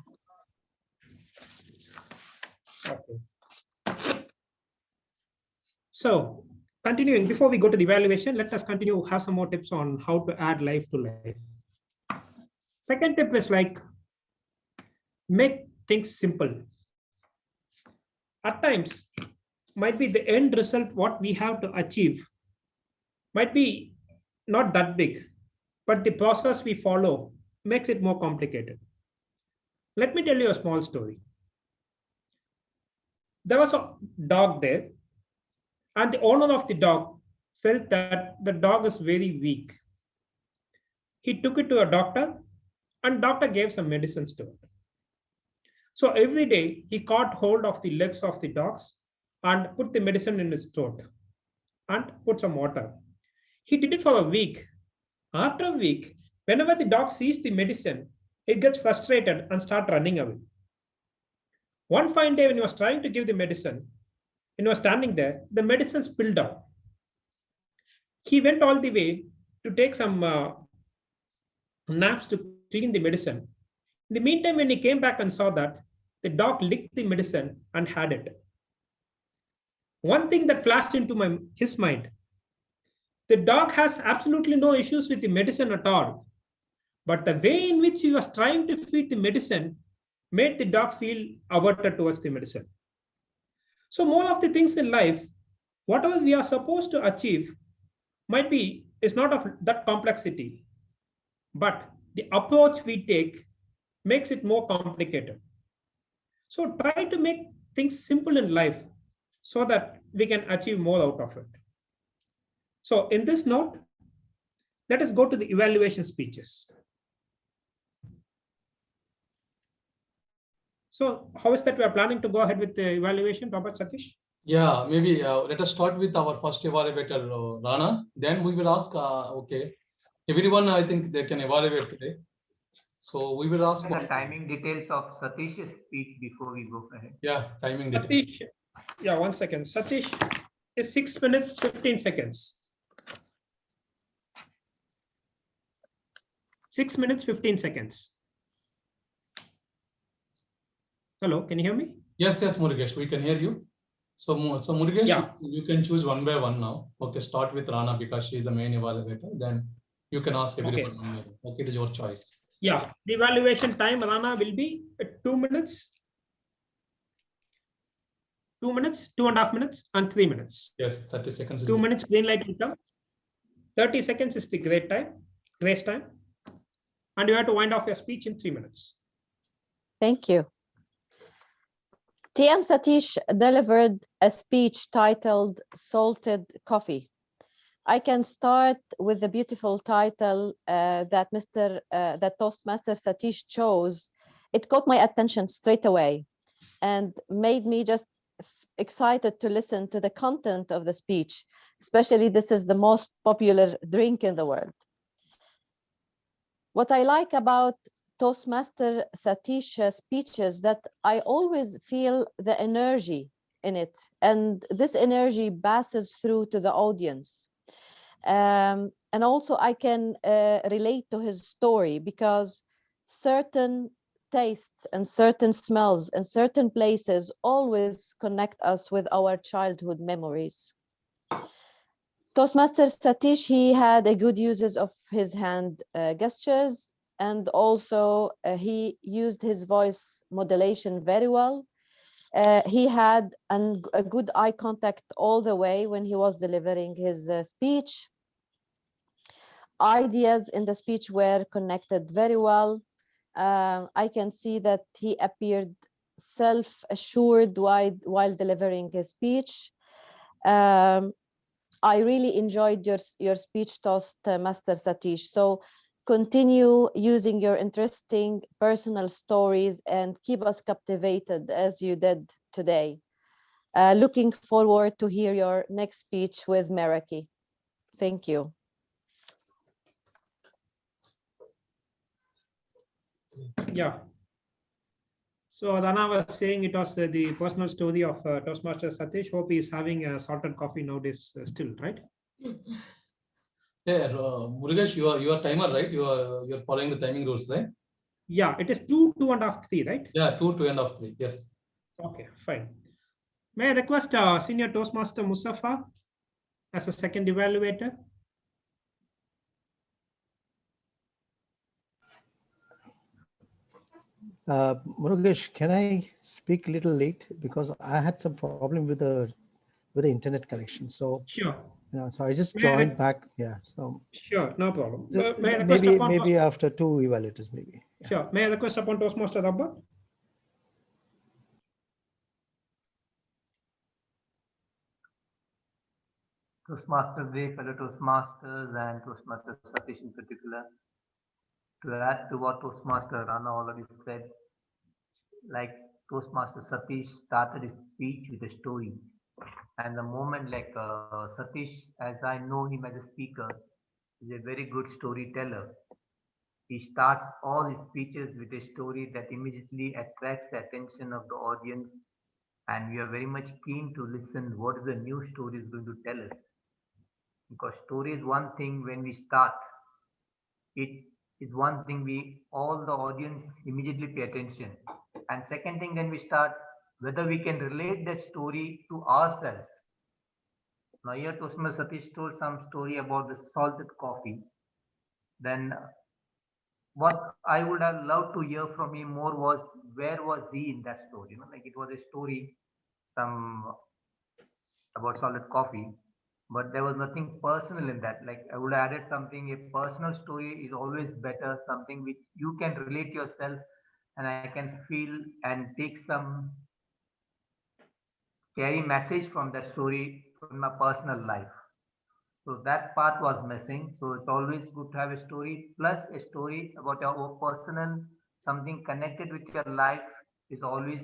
Okay. So, continuing, before we go to the evaluation, let us continue, have some more tips on how to add life to life. Second tip is like, make things simple. At times, might be the end result, what we have to achieve, might be not that big, but the process we follow makes it more complicated. Let me tell you a small story. There was a dog there, and the owner of the dog felt that the dog is very weak. He took it to a doctor, and doctor gave some medicines to it. So every day he caught hold of the legs of the dogs and put the medicine in his throat and put some water. He did it for a week. After a week, whenever the dog sees the medicine, it gets frustrated and starts running away. One fine day when he was trying to give the medicine, when he was standing there, the medicine spilled out. He went all the way to take some naps to clean the medicine. In the meantime, when he came back and saw that, the dog licked the medicine and had it. One thing that flashed into his mind, the dog has absolutely no issues with the medicine at all. But the way in which he was trying to feed the medicine made the dog feel averted towards the medicine. So more of the things in life, whatever we are supposed to achieve might be, is not of that complexity, but the approach we take makes it more complicated. So try to make things simple in life so that we can achieve more out of it. So in this note, let us go to the evaluation speeches. So how is that we are planning to go ahead with the evaluation, Robert, Satish? Yeah, maybe let us start with our first evaluator, Rana. Then we will ask, okay, everyone, I think they can evaluate today. So we will ask. The timing details of Satish's speech before we go ahead. Yeah, timing details. Satish, yeah, 1 second. Satish is 6 minutes, 15 seconds. 6 minutes, 15 seconds. Hello, can you hear me? Yes, Murugesh, we can hear you. So Murugesh, Yeah. you can choose one by one now. Okay, start with Rana because she is the main evaluator. Then you can ask everyone. Okay. Okay, it is your choice. Yeah, the evaluation time, Rana, will be 2 minutes, 2 minutes, 2.5 minutes, and 3 minutes. Yes, 30 seconds. 2 minutes, green light will come. 30 seconds is the grace time. And you have to wind off your speech in 3 minutes. Thank you. TM Satish delivered a speech titled Salted Coffee. I can start with the beautiful title that Toastmaster Satish chose. It caught my attention straight away and made me just excited to listen to the content of the speech, especially this is the most popular drink in the world. What I like about Toastmaster Satish's speeches that I always feel the energy in it, and this energy passes through to the audience. And also I can relate to his story because certain tastes and certain smells and certain places always connect us with our childhood memories. Toastmaster Satish, he had a good uses of his hand gestures, and also he used his voice modulation very well. He had a good eye contact all the way when he was delivering his speech. Ideas in the speech were connected very well. I can see that he appeared self-assured while delivering his speech. I really enjoyed your speech, Toastmaster Satish. So continue using your interesting personal stories and keep us captivated as you did today. Looking forward to hear your next speech with Meraki. Thank you. Yeah. So Rana was saying it was the personal story of Toastmaster Satish. Hope he is having a salted coffee nowadays still, right? Yeah, Murugesh, you are timer, right? You're following the timing rules, right? Yeah, it is 2, 2.5, 3, right? Yeah, 2, 2.5, 3. Yes. Okay, fine. May I request Senior Toastmaster Mustafa as a second evaluator? Murugesh, can I speak a little late because I had some problem with the internet connection. So, Sure. so I just May I- joined back. Yeah. So Sure, no problem. May I request maybe upon after 2 evaluators, maybe. Yeah. Sure. May I request upon Toastmaster Robert? Toastmaster Day, fellow Toastmasters, and Toastmaster Satish in particular. To add to what Toastmaster Rana already said, like Toastmaster Satish started his speech with a story. And the moment Satish, as I know him as a speaker, is a very good storyteller. He starts all his speeches with a story that immediately attracts the attention of the audience. And we are very much keen to listen what is the new story is going to tell us. Because story is one thing when we start, it is one thing all the audience immediately pay attention. And second thing, when we start, whether we can relate that story to ourselves. Now here Toastmaster Satish told some story about the salted coffee. Then what I would have loved to hear from him more was where was he in that story? Like it was a story about salted coffee, but there was nothing personal in that. Like I would have added something, a personal story is always better, something which you can relate yourself and I can feel and take some carry message from that story from my personal life. So that part was missing. So it's always good to have a story plus a story about your own personal, something connected with your life is always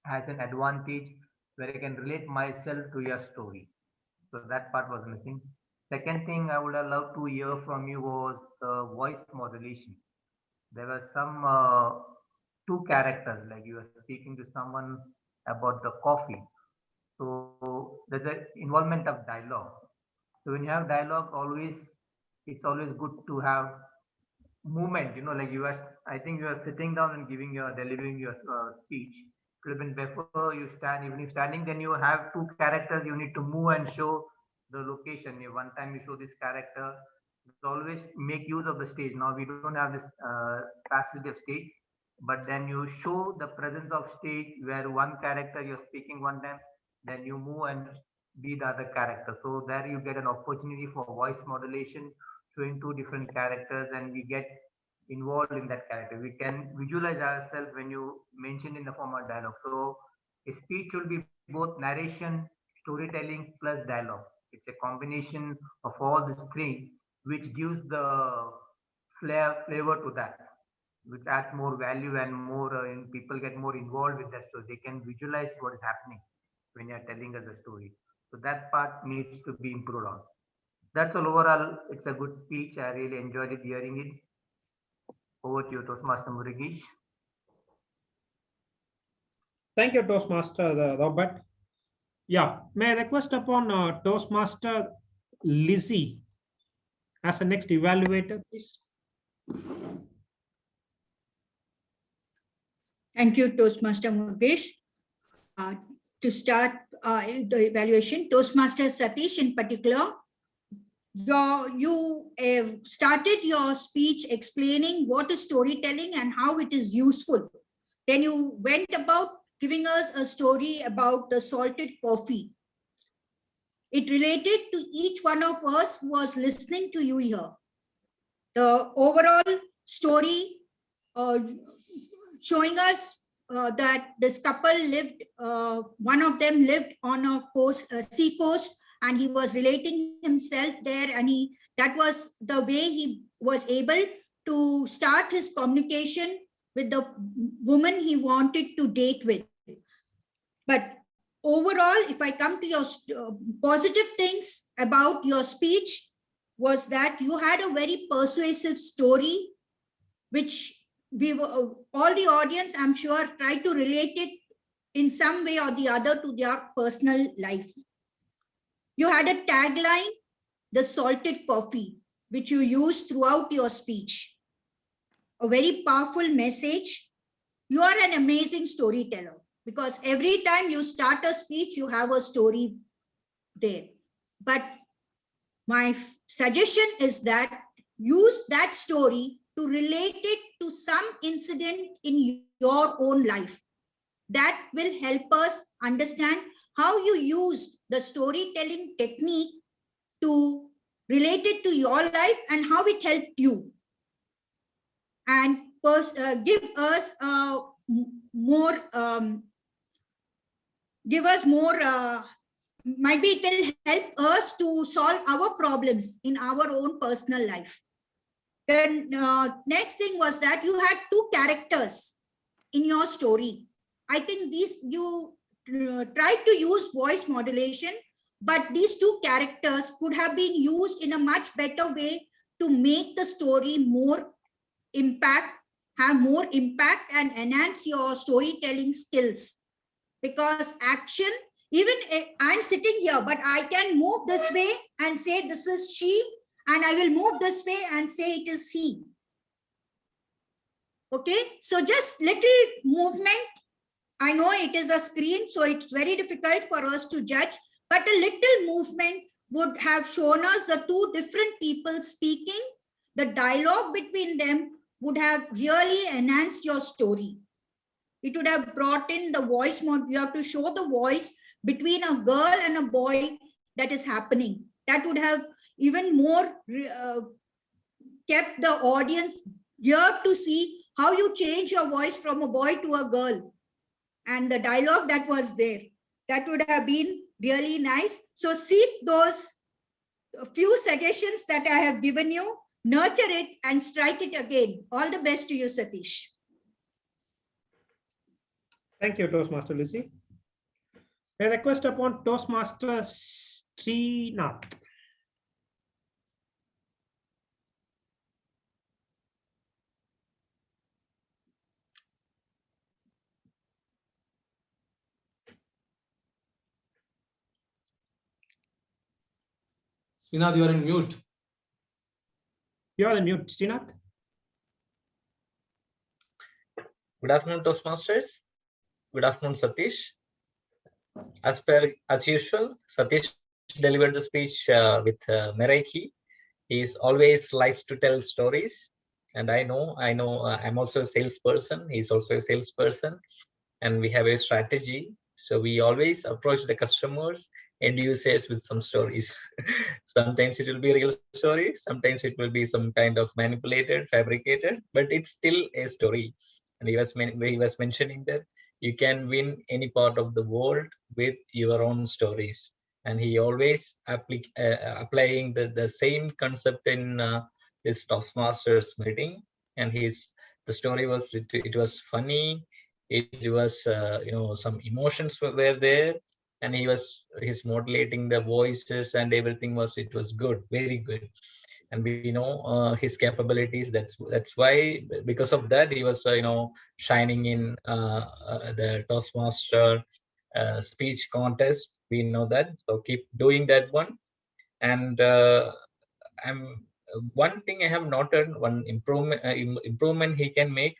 has an advantage where I can relate myself to your story. So that part was missing. Second thing I would have loved to hear from you was the voice modulation. There were some two characters, like you were speaking to someone about the coffee. So there's an involvement of dialogue. So when you have dialogue, it's always good to have movement. Like you are, I think you are sitting down and delivering your speech. Could have been before you stand, even if standing, then you have two characters. You need to move and show the location. One time you show this character. Always make use of the stage. Now we don't have this facility of stage, but then you show the presence of stage where one character you're speaking one time, then you move and be the other character. So there you get an opportunity for voice modulation, showing two different characters, and we get involved in that character. We can visualize ourselves when you mention in the form of dialogue. So a speech will be both narration, storytelling plus dialogue. It's a combination of all these three, which gives the flavor to that, which adds more value and more people get more involved with that, so they can visualize what is happening when you're telling us a story. So that part needs to be improved on. That's all. Overall, it's a good speech. I really enjoyed it hearing it. Over to you, Toastmaster Murugesh. Thank you, Toastmaster Robert. Yeah, may I request upon Toastmaster Lizzie as the next evaluator, please? Thank you, Toastmaster Murugesh. To start the evaluation, Toastmaster Satish in particular, you started your speech explaining what is storytelling and how it is useful. Then you went about giving us a story about the salted coffee. It related to each one of us who was listening to you here. The overall story showing us that this couple lived, one of them lived on a sea coast, and he was relating himself there, and that was the way he was able to start his communication with the woman he wanted to date with. But overall, if I come to your positive things about your speech, was that you had a very persuasive story, which we were, all the audience, I'm sure, tried to relate it in some way or the other to their personal life. You had a tagline, the salted coffee, which you used throughout your speech. A very powerful message. You are an amazing storyteller, because every time you start a speech, you have a story there. But my suggestion is that use that story to relate it to some incident in your own life. That will help us understand how you used the storytelling technique to relate it to your life and how it helped you. And give us more, maybe it will help us to solve our problems in our own personal life. Then next thing was that you had two characters in your story. I think you tried to use voice modulation, but these two characters could have been used in a much better way to make the story more have more impact and enhance your storytelling skills. Because action, even I'm sitting here, but I can move this way and say this is she, and I will move this way and say it is he. Okay, so just little movement. I know it is a screen, so it's very difficult for us to judge, but a little movement would have shown us the two different people speaking. The dialogue between them would have really enhanced your story. It would have brought in the voice mode. You have to show the voice between a girl and a boy that is happening. That would have even more kept the audience here to see how you change your voice from a boy to a girl. And the dialogue that was there, that would have been really nice. So seek those few suggestions that I have given you, nurture it and strike it again. All the best to you, Satish. Thank you, Toastmaster Lucy. A request upon Toastmaster Srinath. Srinath, you are in mute. You are on mute, Srinath. Good afternoon, Toastmasters. Good afternoon, Satish. As usual, Satish delivered the speech with Meraiki. He always likes to tell stories, and I know. I'm also a salesperson. He's also a salesperson, and we have a strategy. So we always approach the customers, end users with some stories. Sometimes it will be real story. Sometimes it will be some kind of manipulated, fabricated, but it's still a story. And he was mentioning that you can win any part of the world with your own stories. And he always applying the same concept in this Toastmasters meeting. And the story was, it was funny. It was, some emotions were there. And he's modulating the voices and everything it was good, very good. And we know his capabilities. That's why, because of that, he was shining in the Toastmaster speech contest. We know that, so keep doing that one. And one thing I have noted, one improvement he can make.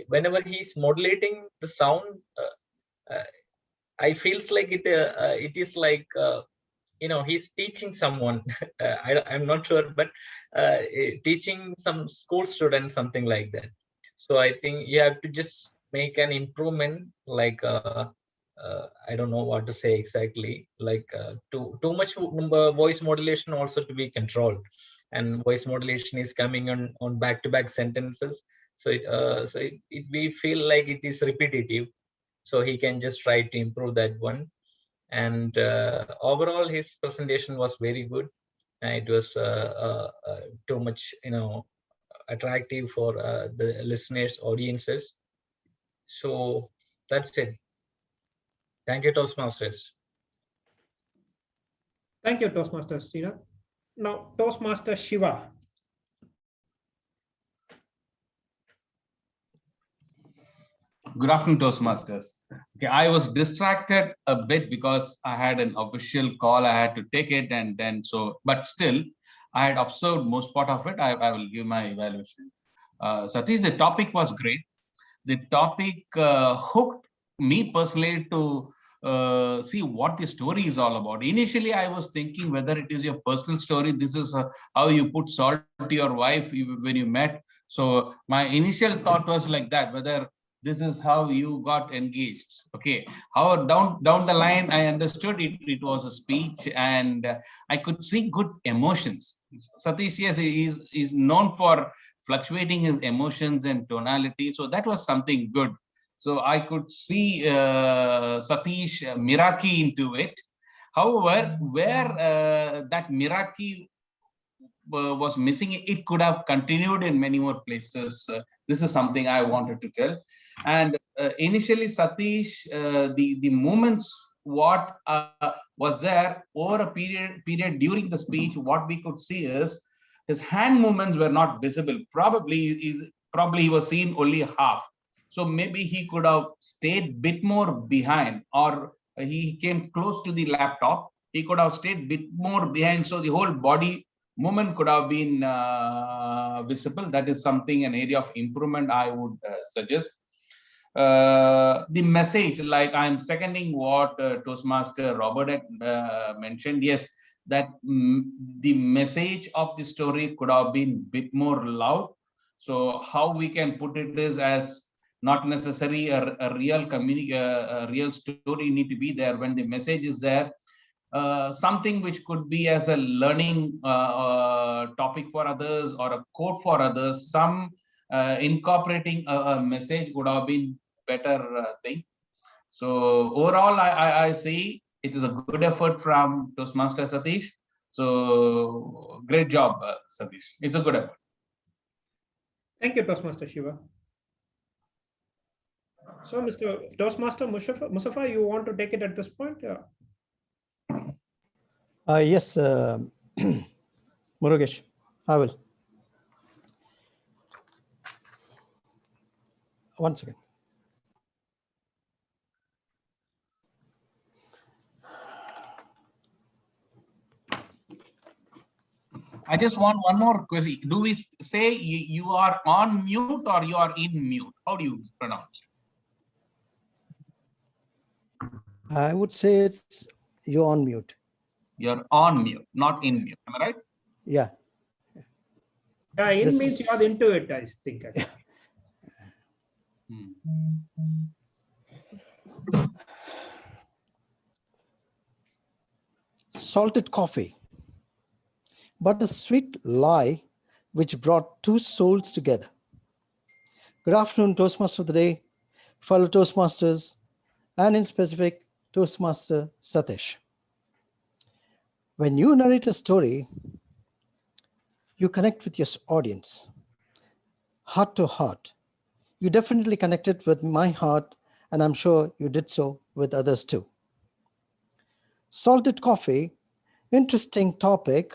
Whenever he's modulating the sound, I feels like it is like he's teaching someone. I'm not sure, but teaching some school students, something like that. So I think you have to just make an improvement, like I don't know what to say exactly, like too much voice modulation also to be controlled, and voice modulation is coming on back-to-back sentences. So we feel like it is repetitive. So he can just try to improve that one. And overall, his presentation was very good. It was too much, attractive for the listeners, audiences. So that's it. Thank you, Toastmasters. Thank you, Toastmaster Srinath. Now, Toastmaster Shiva. Good afternoon, Toastmasters. Okay, I was distracted a bit because I had an official call. I had to take it, and then but still, I had observed most part of it. I will give my evaluation. Satish, the topic was great. The topic hooked me personally to see what the story is all about. Initially, I was thinking whether it is your personal story. This is how you put salt to your wife when you met. So my initial thought was like that, whether this is how you got engaged. Okay. However, down the line, I understood it was a speech, and I could see good emotions. Satish, yes, is known for fluctuating his emotions and tonality. So that was something good. So I could see Satish Miraki into it. However, where that Miraki was missing, it could have continued in many more places. This is something I wanted to tell. And initially, Satish, the moments what was there over a period during the speech, what we could see is his hand movements were not visible. Probably he was seen only half. So maybe he could have stayed bit more behind, or he came close to the laptop. He could have stayed bit more behind. So the whole body movement could have been visible. That is something, an area of improvement I would suggest. The message, like I'm seconding what Toastmaster Robert had mentioned. Yes, that the message of the story could have been a bit more loud. So how we can put it is as not necessary a real a real story need to be there. When the message is there, something which could be as a learning topic for others or a quote for others, some incorporating a message would have been better thing. So overall, I say it is a good effort from Toastmaster Satish. So great job, Satish. It's a good effort. Thank you, Toastmaster Shiva. So, Mr. Toastmaster Mustafa, you want to take it at this point? Yeah. Yes, Murugesh, I will. One second. I just want one more question. Do we say you are on mute or you are in mute? How do you pronounce it? I would say it's you're on mute. You're on mute, not in mute. Am I right? Yeah. Yeah, in means you are into it, I think. Salted coffee, but a sweet lie which brought two souls together. Good afternoon, Toastmaster of the day, fellow Toastmasters, and in specific, Toastmaster Satish. When you narrate a story, you connect with your audience, heart to heart. You definitely connected with my heart, and I'm sure you did so with others too. Salted coffee, interesting topic,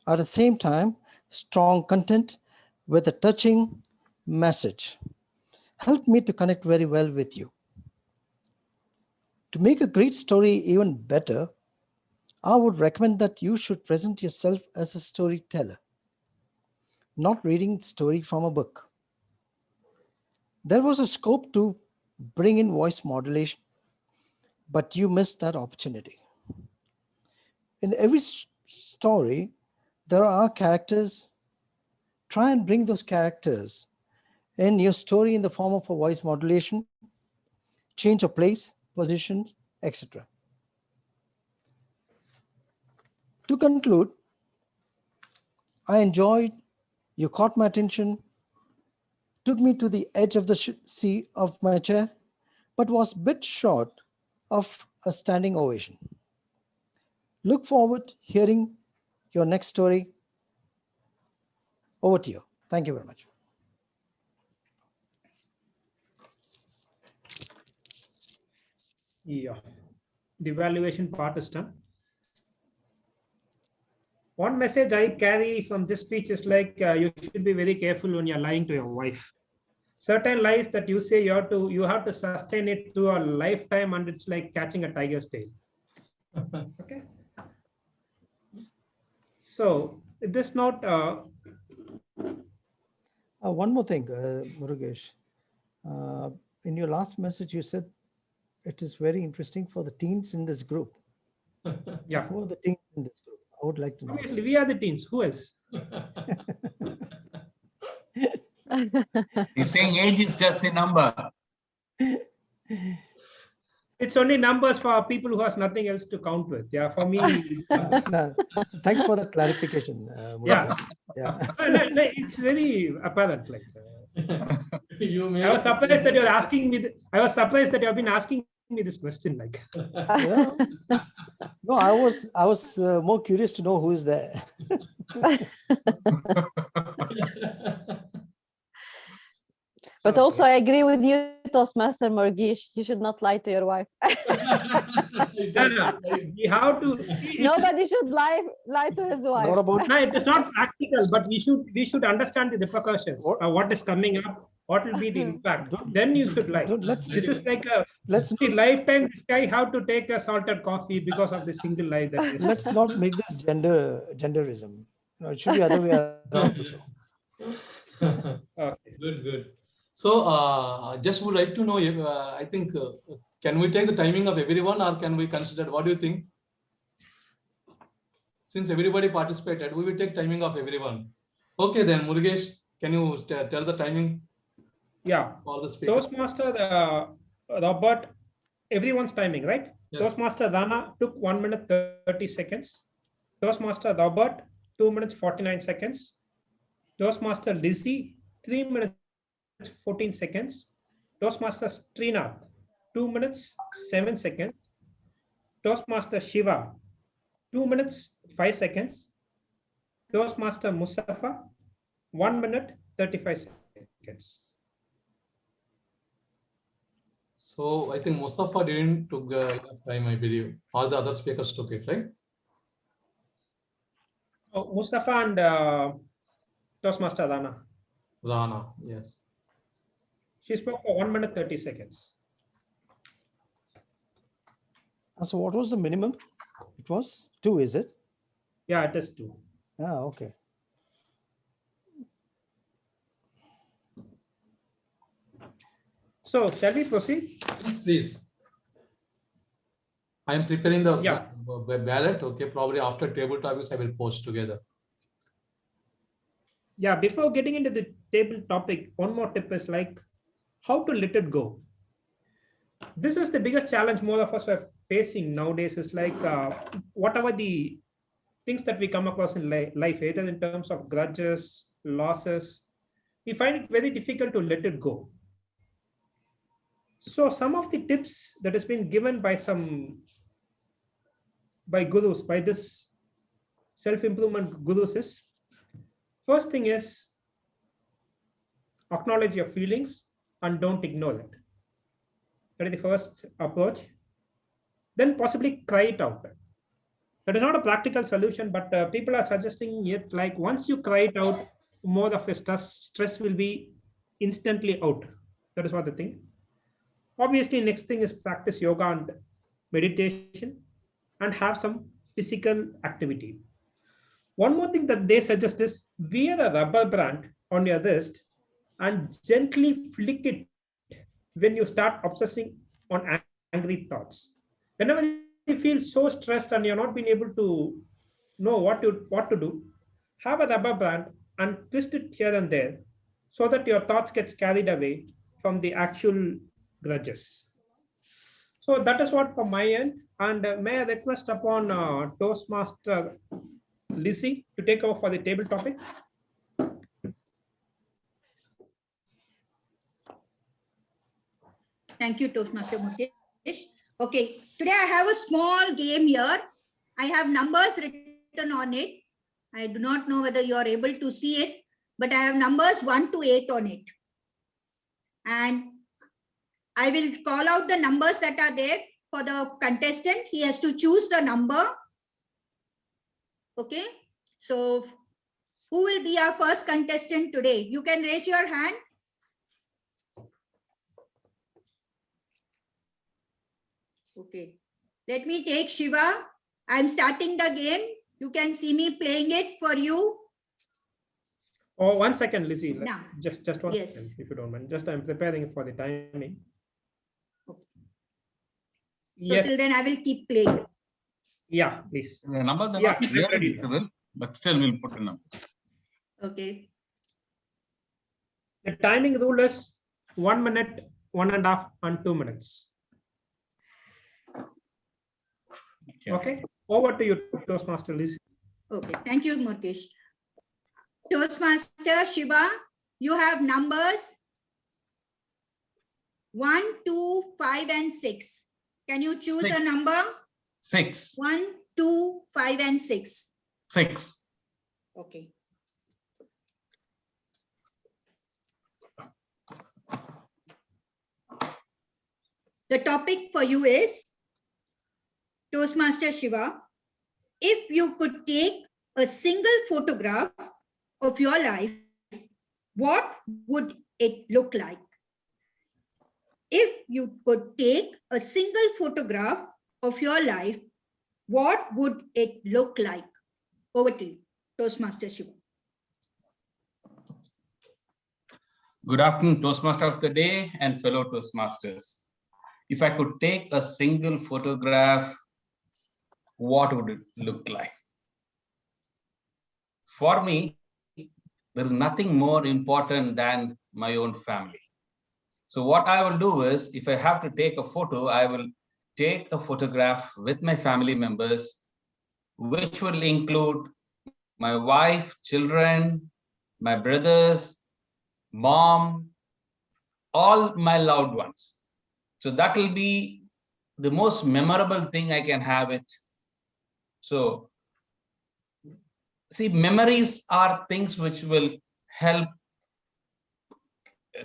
at the same time, strong content with a touching message. Helped me to connect very well with you. To make a great story even better, I would recommend that you should present yourself as a storyteller, not reading story from a book. There was a scope to bring in voice modulation, but you missed that opportunity. In every story, there are characters. Try and bring those characters in your story in the form of a voice modulation, change of place, position, etc. To conclude, I enjoyed, you caught my attention, took me to the edge of the seat of my chair, but was a bit short of a standing ovation. Look forward to hearing your next story. Over to you. Thank you very much. Yeah, the evaluation part is done. One message I carry from this speech is like you should be very careful when you're lying to your wife. Certain lies that you say you have to sustain it through a lifetime, and it's like catching a tiger's tail. Okay. So this note. One more thing, Murugesh. In your last message, you said it is very interesting for the teens in this group. Yeah. Who are the teens in this group? I would like to know. Obviously, we are the teens. Who else? He's saying age is just a number. It's only numbers for people who has nothing else to count with. Yeah, for me. No, thanks for the clarification. Yeah. Murugesh. Yeah. No, it's very apparent. Like, You may I was surprised that you're asking me. I was surprised that you have been asking me this question. Like, Yeah. No, I was more curious to know who is there. But also, I agree with you, Toastmaster Murugesh. You should not lie to your wife. no, we have to. Nobody should lie to his wife. What about No, it is not practical, but we should understand the repercussions. What is coming up? What will be the impact? Then you should lie. This is like a let's lifetime. This guy have to take a salted coffee because of the single life that he has. let's not make this genderism. No, it should be other way around. Also. Okay. Good. So, just would like to know, I think, can we take the timing of everyone or can we consider, what do you think? Since everybody participated, we will take timing of everyone. Okay, then Murugesh, can you tell the timing Yeah. for the speaker? Toastmaster Robert, everyone's timing, right? Yes. Toastmaster Rana took 1 minute 30 seconds. Toastmaster Robert, 2 minutes 49 seconds. Toastmaster Lizzie, 3 minutes 14 seconds. Toastmaster Srinath, 2 minutes 7 seconds. Toastmaster Shiva, 2 minutes 5 seconds. Toastmaster Mustafa, 1 minute 35 seconds. So I think Mustafa didn't took enough time, I believe. All the other speakers took it, right? Oh, Mustafa and Toastmaster Rana. Rana, yes. She spoke for 1 minute 30 seconds. So what was the minimum? It was 2, is it? Yeah, it is 2. Ah, okay. So shall we proceed? Please. I am preparing the Yeah. ballot. Okay, probably after table topics, I will post together. Yeah, before getting into the table topic, one more tip is like how to let it go. This is the biggest challenge more of us are facing nowadays is like whatever the things that we come across in life, either in terms of grudges, losses, we find it very difficult to let it go. So some of the tips that has been given by gurus, by this self-improvement gurus is, first thing is acknowledge your feelings and don't ignore it. That is the first approach. Then possibly cry it out. That is not a practical solution, but people are suggesting it like once you cry it out, more of a stress will be instantly out. That is what the thing. Obviously, next thing is practice yoga and meditation and have some physical activity. One more thing that they suggest is wear a rubber band on your wrist and gently flick it when you start obsessing on angry thoughts. Whenever you feel so stressed and you're not being able to know what to do, have a rubber band and twist it here and there so that your thoughts gets carried away from the actual grudges. So that is what from my end. And may I request upon Toastmaster Lizzie to take over for the table topic? Thank you, Toastmaster Mukesh. Okay, today I have a small game here. I have numbers written on it. I do not know whether you are able to see it, but I have numbers 1 to 8 on it. And I will call out the numbers that are there for the contestant. He has to choose the number. Okay, so who will be our first contestant today? You can raise your hand. Okay, let me take Shiva. I'm starting the game. You can see me playing it for you. Oh, 1 second, Lizzie. Now, Just one yes. second, if you don't mind. Just I'm preparing for the timing. Yes. till then I will keep playing. Yeah, please. The numbers are Yeah, not clearly ready. visible, but still we'll put in them. Okay. The timing rule is 1 minute, 1.5, and 2 minutes. Yeah. Okay. Over to you, Toastmaster Lizzie. Okay. Thank you, Mukesh. Toastmaster Shiva, you have numbers 1, 2, 5, and 6. Can you choose a 6. number? 6. 1, 2, 5, and 6. 6. Okay. The topic for you is, Toastmaster Shiva, if you could take a single photograph of your life, what would it look like? If you could take a single photograph of your life, what would it look like? Over to you, Toastmaster Shiva. Good afternoon, Toastmaster of the day and fellow Toastmasters. If I could take a single photograph, what would it look like? For me, there is nothing more important than my own family. So what I will do is, if I have to take a photo, I will take a photograph with my family members, which will include my wife, children, my brothers, mom, all my loved ones. So that will be the most memorable thing I can have it. So, see, memories are things which will help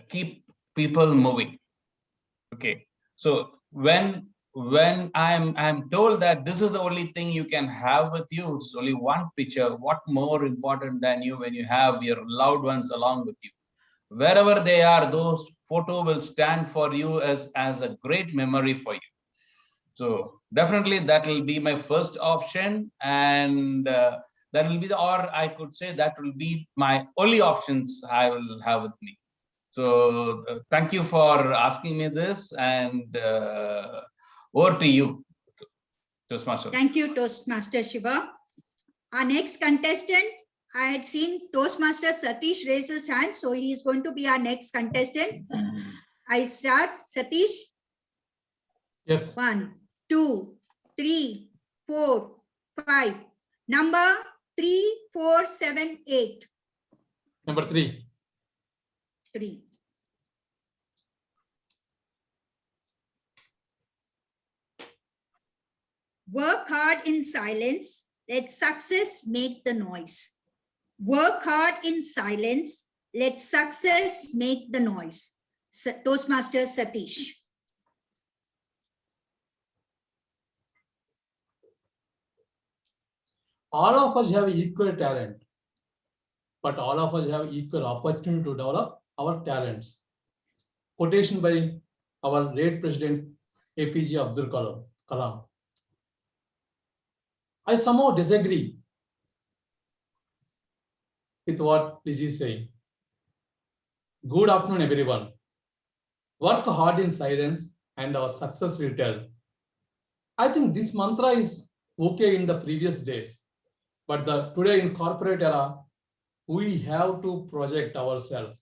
keep people moving. Okay, so when I'm told that this is the only thing you can have with you, it's only one picture, what more important than you when you have your loved ones along with you? Wherever they are, those photo will stand for you as a great memory for you. So definitely that will be my first option, and that will be or I could say that will be my only options I will have with me. So thank you for asking me this, and over to you, Toastmaster. Thank you, Toastmaster Shiva. Our next contestant, I had seen Toastmaster Satish raise his hand, so he is going to be our next contestant. I start, Satish. Yes. 1, 2, 3, 4, 5. Number 3, 4, 7, 8. Number 3. 3. Work hard in silence. Let success make the noise. Work hard in silence. Let success make the noise. Toastmaster Satish. All of us have equal talent, but all of us have equal opportunity to develop our talents. Quotation by our late President APJ Abdul Kalam. I somehow disagree with what Lizzie is saying. Good afternoon, everyone. Work hard in silence and our success will tell. I think this mantra is okay in the previous days, but today in corporate era, we have to project ourselves.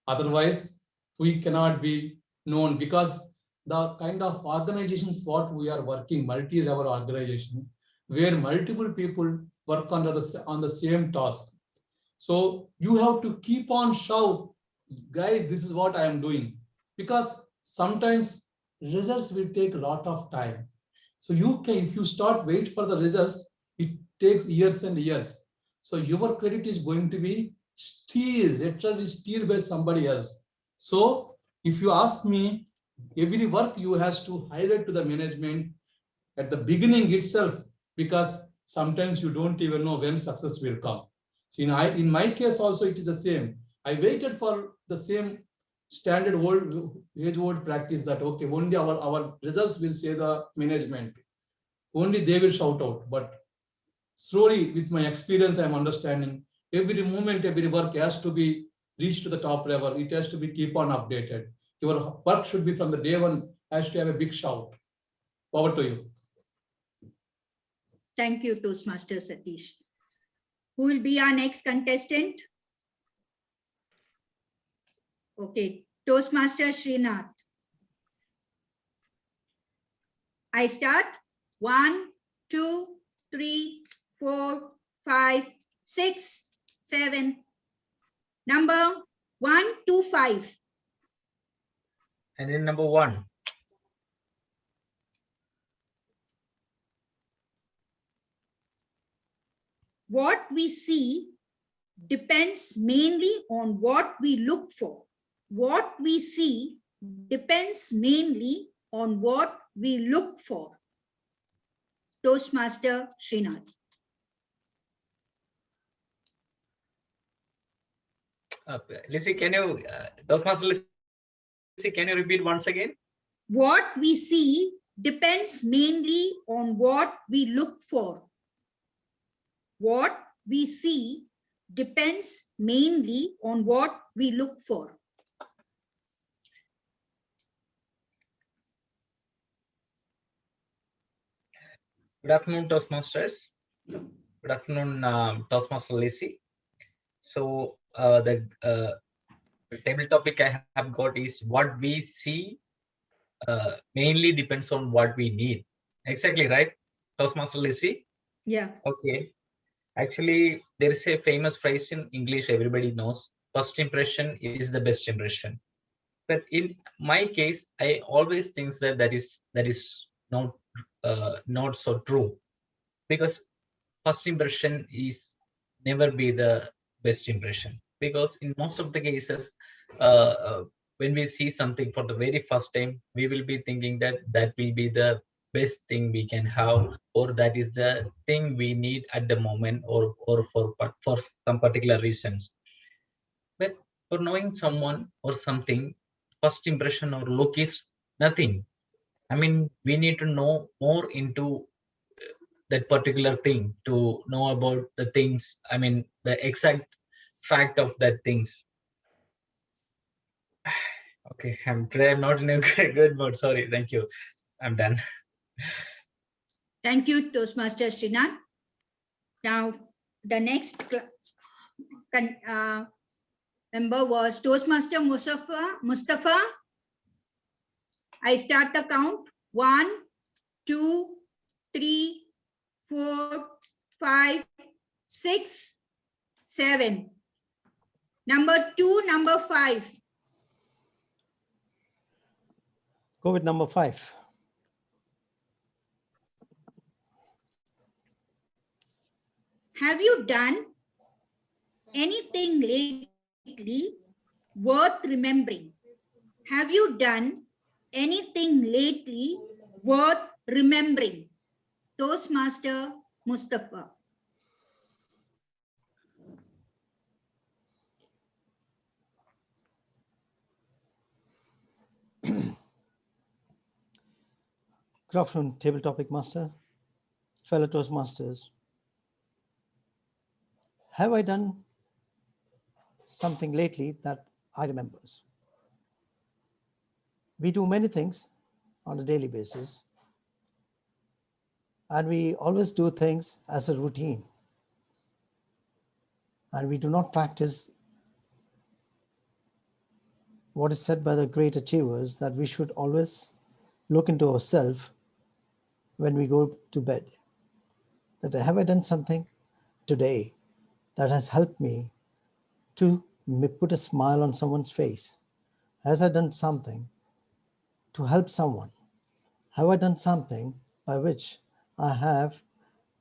Otherwise, we cannot be known, because the kind of organizations what we are working, multi-level organization, where multiple people work on the same task. So you have to keep on shout, guys, this is what I am doing, because sometimes results will take a lot of time. So if you start wait for the results, it takes years and years. So your credit is going to be literally steered by somebody else. So if you ask me, every work you has to highlight to the management at the beginning itself, because sometimes you don't even know when success will come. So in my case also, it is the same. I waited for the same standard age-old practice that, okay, only our results will say the management. Only they will shout out. But slowly, with my experience, I am understanding every moment, every work has to be reached to the top level. It has to be keep on updated. Your work should be from the day one, has to have a big shout. Over to you. Thank you, Toastmaster Satish. Who will be our next contestant? Okay, Toastmaster Srinath. I start. 1, 2, 3, 4, 5, 6, 7. Number 1 to 5. And then number 1. What we see depends mainly on what we look for. What we see depends mainly on what we look for. Toastmaster Srinath. Lizzie, can you, Toastmaster Lizzie, can you repeat once again? What we see depends mainly on what we look for. What we see depends mainly on what we look for. Good afternoon, Toastmasters. Good afternoon, Toastmaster Lizzie. So the table topic I have got is what we see mainly depends on what we need. Exactly right, Toastmaster Lizzie? Yeah. Okay. Actually, there is a famous phrase in English everybody knows. First impression is the best impression. But in my case, I always think that that is not so true, because first impression is never be the best impression, because in most of the cases when we see something for the very first time, we will be thinking that that will be the best thing we can have, or that is the thing we need at the moment, or for some particular reasons. But for knowing someone or something, first impression or look is nothing. I mean, we need to know more into that particular thing to know about the things. I mean, the exact fact of that things. Okay, I'm not in a good mood. Sorry, thank you. I'm done. Thank you, Toastmaster Srinath. Now, the next member was Toastmaster Mustafa. I start the count. 1, 2, 3, 4, 5, 6, 7. Number 2, number 5. Go with number 5. Have you done anything lately worth remembering? Have you done anything lately worth remembering? Toastmaster Mustafa. Good afternoon, table topic master, fellow Toastmasters. Have I done something lately that I remember? We do many things on a daily basis, and we always do things as a routine, and we do not practice what is said by the great achievers, that we should always look into ourselves when we go to bed. That have I done something today that has helped me to put a smile on someone's face? Has I done something to help someone? Have I done something by which I have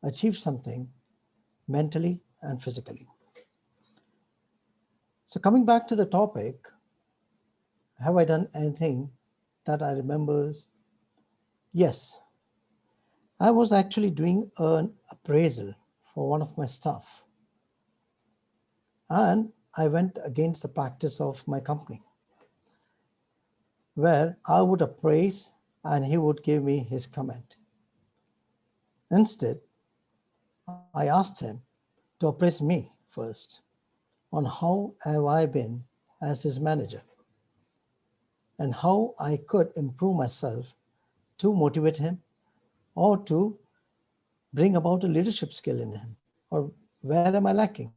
achieved something mentally and physically? So coming back to the topic, have I done anything that I remember? Yes, I was actually doing an appraisal for one of my staff, and I went against the practice of my company, where I would appraise and he would give me his comment. Instead, I asked him to appraise me first on how have I been as his manager and how I could improve myself to motivate him or to bring about a leadership skill in him? Or where am I lacking?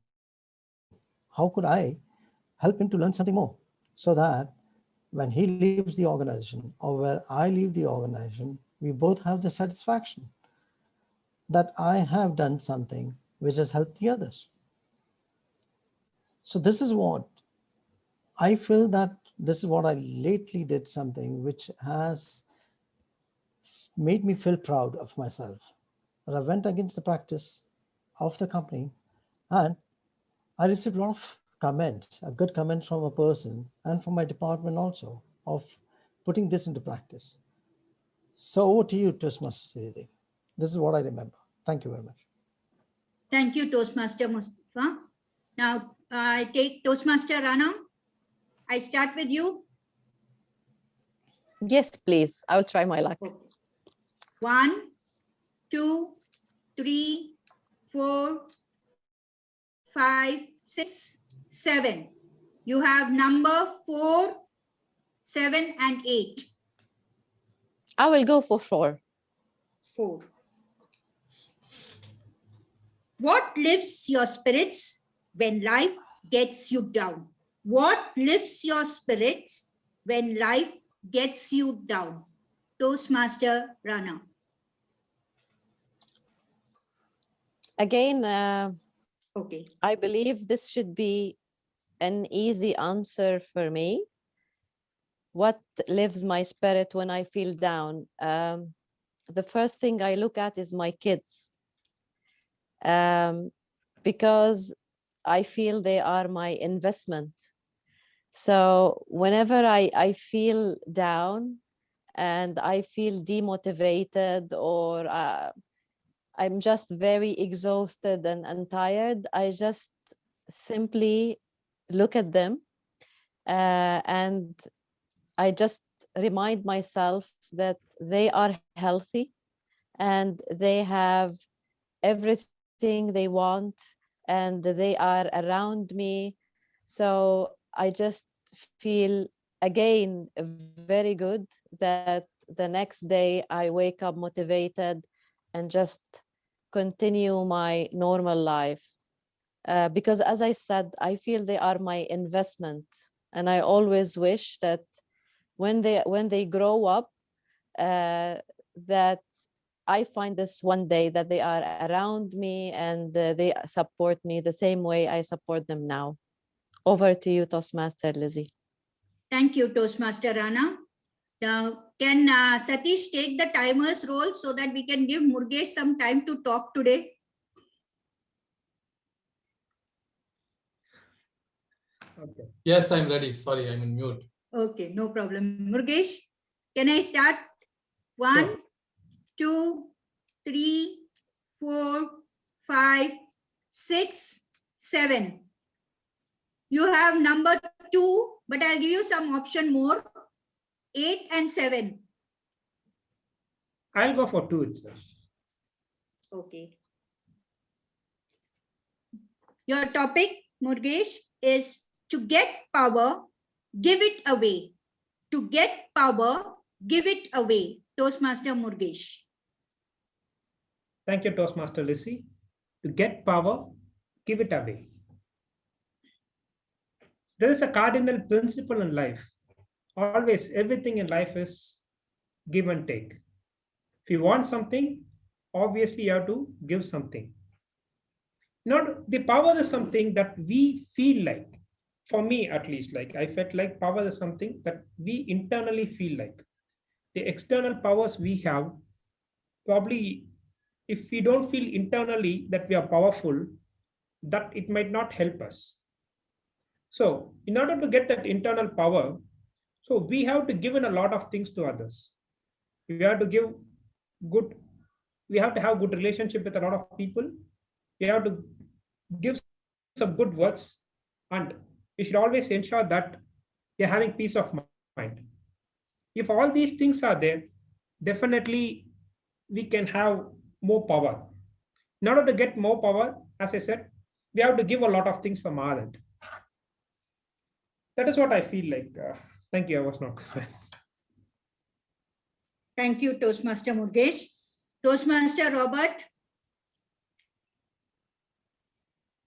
How could I help him to learn something more so that when he leaves the organization or where I leave the organization, we both have the satisfaction that I have done something which has helped the others. So this is what I feel, that this is what I lately did, something which has made me feel proud of myself. And I went against the practice of the company, and I received a lot of comments, a good comments from a person and from my department also, of putting this into practice. So over to you, Toastmaster Sridhar. This is what I remember. Thank you very much. Thank you, Toastmaster Mustafa. Now I take Toastmaster Rana. I start with you. Yes, please. I will try my luck. Okay. 1, 2, 3, 4, 5, 6, 7. You have number 4, 7, and 8. I will go for 4. 4. What lifts your spirits when life gets you down? What lifts your spirits when life gets you down? Toastmaster Rana. Again, Okay. I believe this should be an easy answer for me. What lifts my spirit when I feel down? The first thing I look at is my kids, because I feel they are my investment. So whenever I feel down and I feel demotivated, or I'm just very exhausted and tired, I just simply look at them, and I just remind myself that they are healthy and they have everything they want and they are around me. So I just feel again very good that the next day I wake up motivated and just continue my normal life. Because as I said, I feel they are my investment, and I always wish that when they grow up, that I find this one day that they are around me and they support me the same way I support them now. Over to you, Toastmaster Lizzie. Thank you, Toastmaster Rana. Now, can Satish take the timer's role so that we can give Murgesh some time to talk today? Okay. Yes, I'm ready. Sorry, I'm in mute. Okay, no problem. Murgesh, can I start? 1, Sure. 2, 3, 4, 5, 6, 7. You have number 2, but I'll give you some option more. 8 and 7. I'll go for 2 itself. Okay. Your topic, Murgesh, is to get power, give it away. To get power, give it away. Toastmaster Murgesh. Thank you, Toastmaster Lizzie. To get power, give it away. There is a cardinal principle in life. Always, everything in life is give and take. If you want something, obviously you have to give something. Not the power is something that we feel like. For me, at least, like I felt like power is something that we internally feel like. The external powers we have, probably, if we don't feel internally that we are powerful, that it might not help us. So, in order to get that internal power, so we have to give in a lot of things to others. We have to give good, we have to have good relationship with a lot of people. We have to give some good words, and we should always ensure that we are having peace of mind. If all these things are there, definitely we can have more power. In order to get more power, as I said, we have to give a lot of things from our end. That is what I feel like. Thank you. I was not. Thank you, Toastmaster Murgesh. Toastmaster Robert.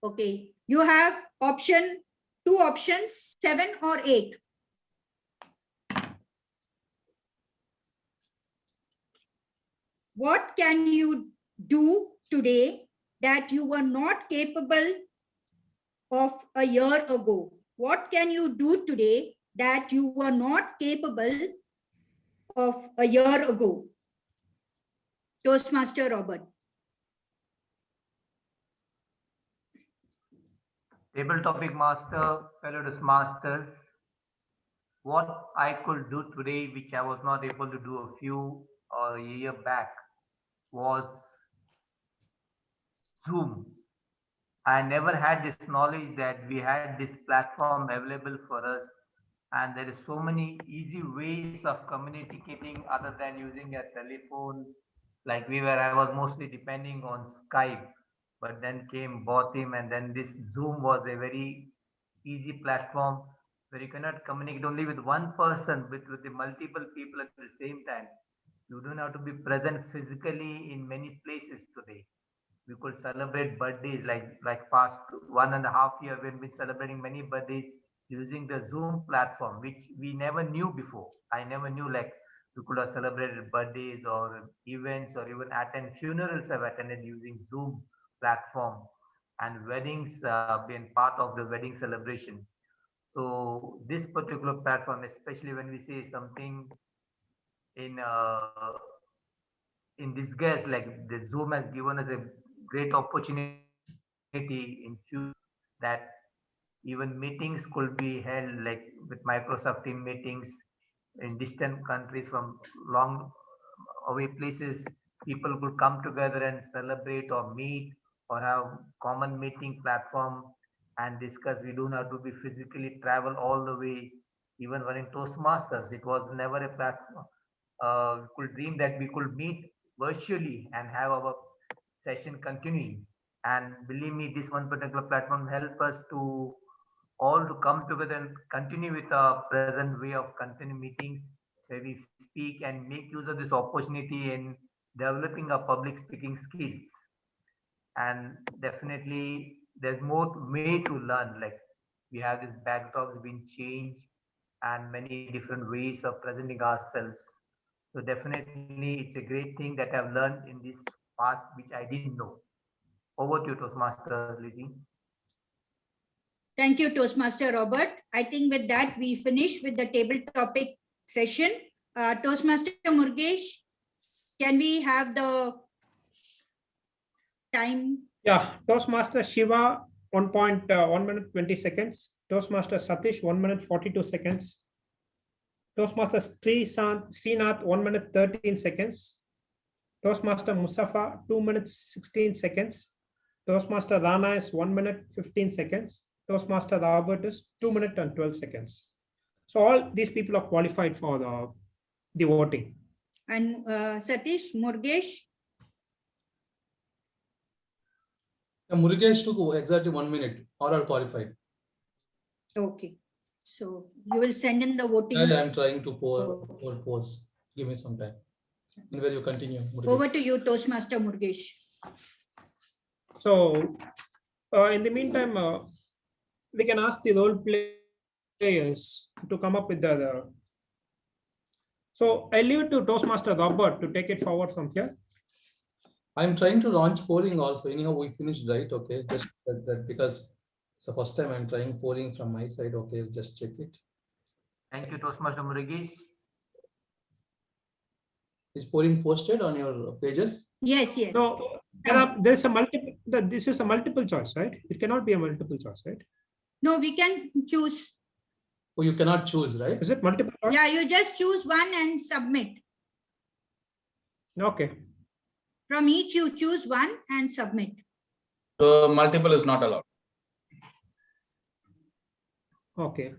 Okay, you have two options, 7 or 8. What can you do today that you were not capable of a year ago? What can you do today that you were not capable of a year ago? Toastmaster Robert. Table topic master, fellow Toastmasters, what I could do today, which I was not able to do a few or a year back, was Zoom. I never had this knowledge that we had this platform available for us, and there is so many easy ways of communicating other than using a telephone. Like I was mostly depending on Skype, but then came Botim, and then this Zoom was a very easy platform where you cannot communicate only with one person, but with the multiple people at the same time. You don't have to be present physically in many places today. We could celebrate birthdays like past 1.5 years. We've been celebrating many birthdays using the Zoom platform, which we never knew before. I never knew like we could have celebrated birthdays or events or even attend funerals. I've attended using Zoom platform, and weddings been part of the wedding celebration. So this particular platform, especially when we say something in disguise, like the Zoom has given us a great opportunity in future that even meetings could be held like with Microsoft Team meetings in distant countries from long away places. People could come together and celebrate or meet or have common meeting platform and discuss. We don't have to be physically travel all the way. Even running Toastmasters, it was never a platform. We could dream that we could meet virtually and have our session continuing. And believe me, this one particular platform help us to all to come together and continue with our present way of continuing meetings where we speak and make use of this opportunity in developing our public speaking skills. And definitely there's more way to learn. Like we have this backdrops being changed and many different ways of presenting ourselves. So definitely it's a great thing that I've learned in this past, which I didn't know. Over to you, Toastmaster Lizzie. Thank you, Toastmaster Robert. I think with that, we finish with the table topic session. Toastmaster Murugesh, can we have the time? Yeah, Toastmaster Shiva, 1 minute 20 seconds. Toastmaster Satish, 1 minute 42 seconds. Toastmaster Srinath, 1 minute 13 seconds. Toastmaster Mustafa, 2 minutes 16 seconds. Toastmaster Rana is 1 minute 15 seconds. Toastmaster Robert is 2 minutes and 12 seconds. So all these people are qualified for the voting. And Satish, Murugesh? Murugesh took exactly 1 minute, all are qualified. Okay. So you will send in the voting. Yeah, I'm trying to pause. Give me some time. And where you continue. Murugesh. Over to you, Toastmaster Murugesh. So in the meantime, we can ask the role players to come up with the. So I leave it to Toastmaster Robert to take it forward from here. I'm trying to launch polling also. Anyhow, we finished, right? Okay, just that because it's the first time I'm trying polling from my side. Okay, just check it. Thank you, Toastmaster Murugesh. Is polling posted on your pages? Yes, yes. No, there's a multiple. This is a multiple choice, right? It cannot be a multiple choice, right? No, we can choose. Oh, you cannot choose, right? Is it multiple choice? Yeah, you just choose one and submit. Okay. From each, you choose one and submit. So multiple is not allowed. Okay.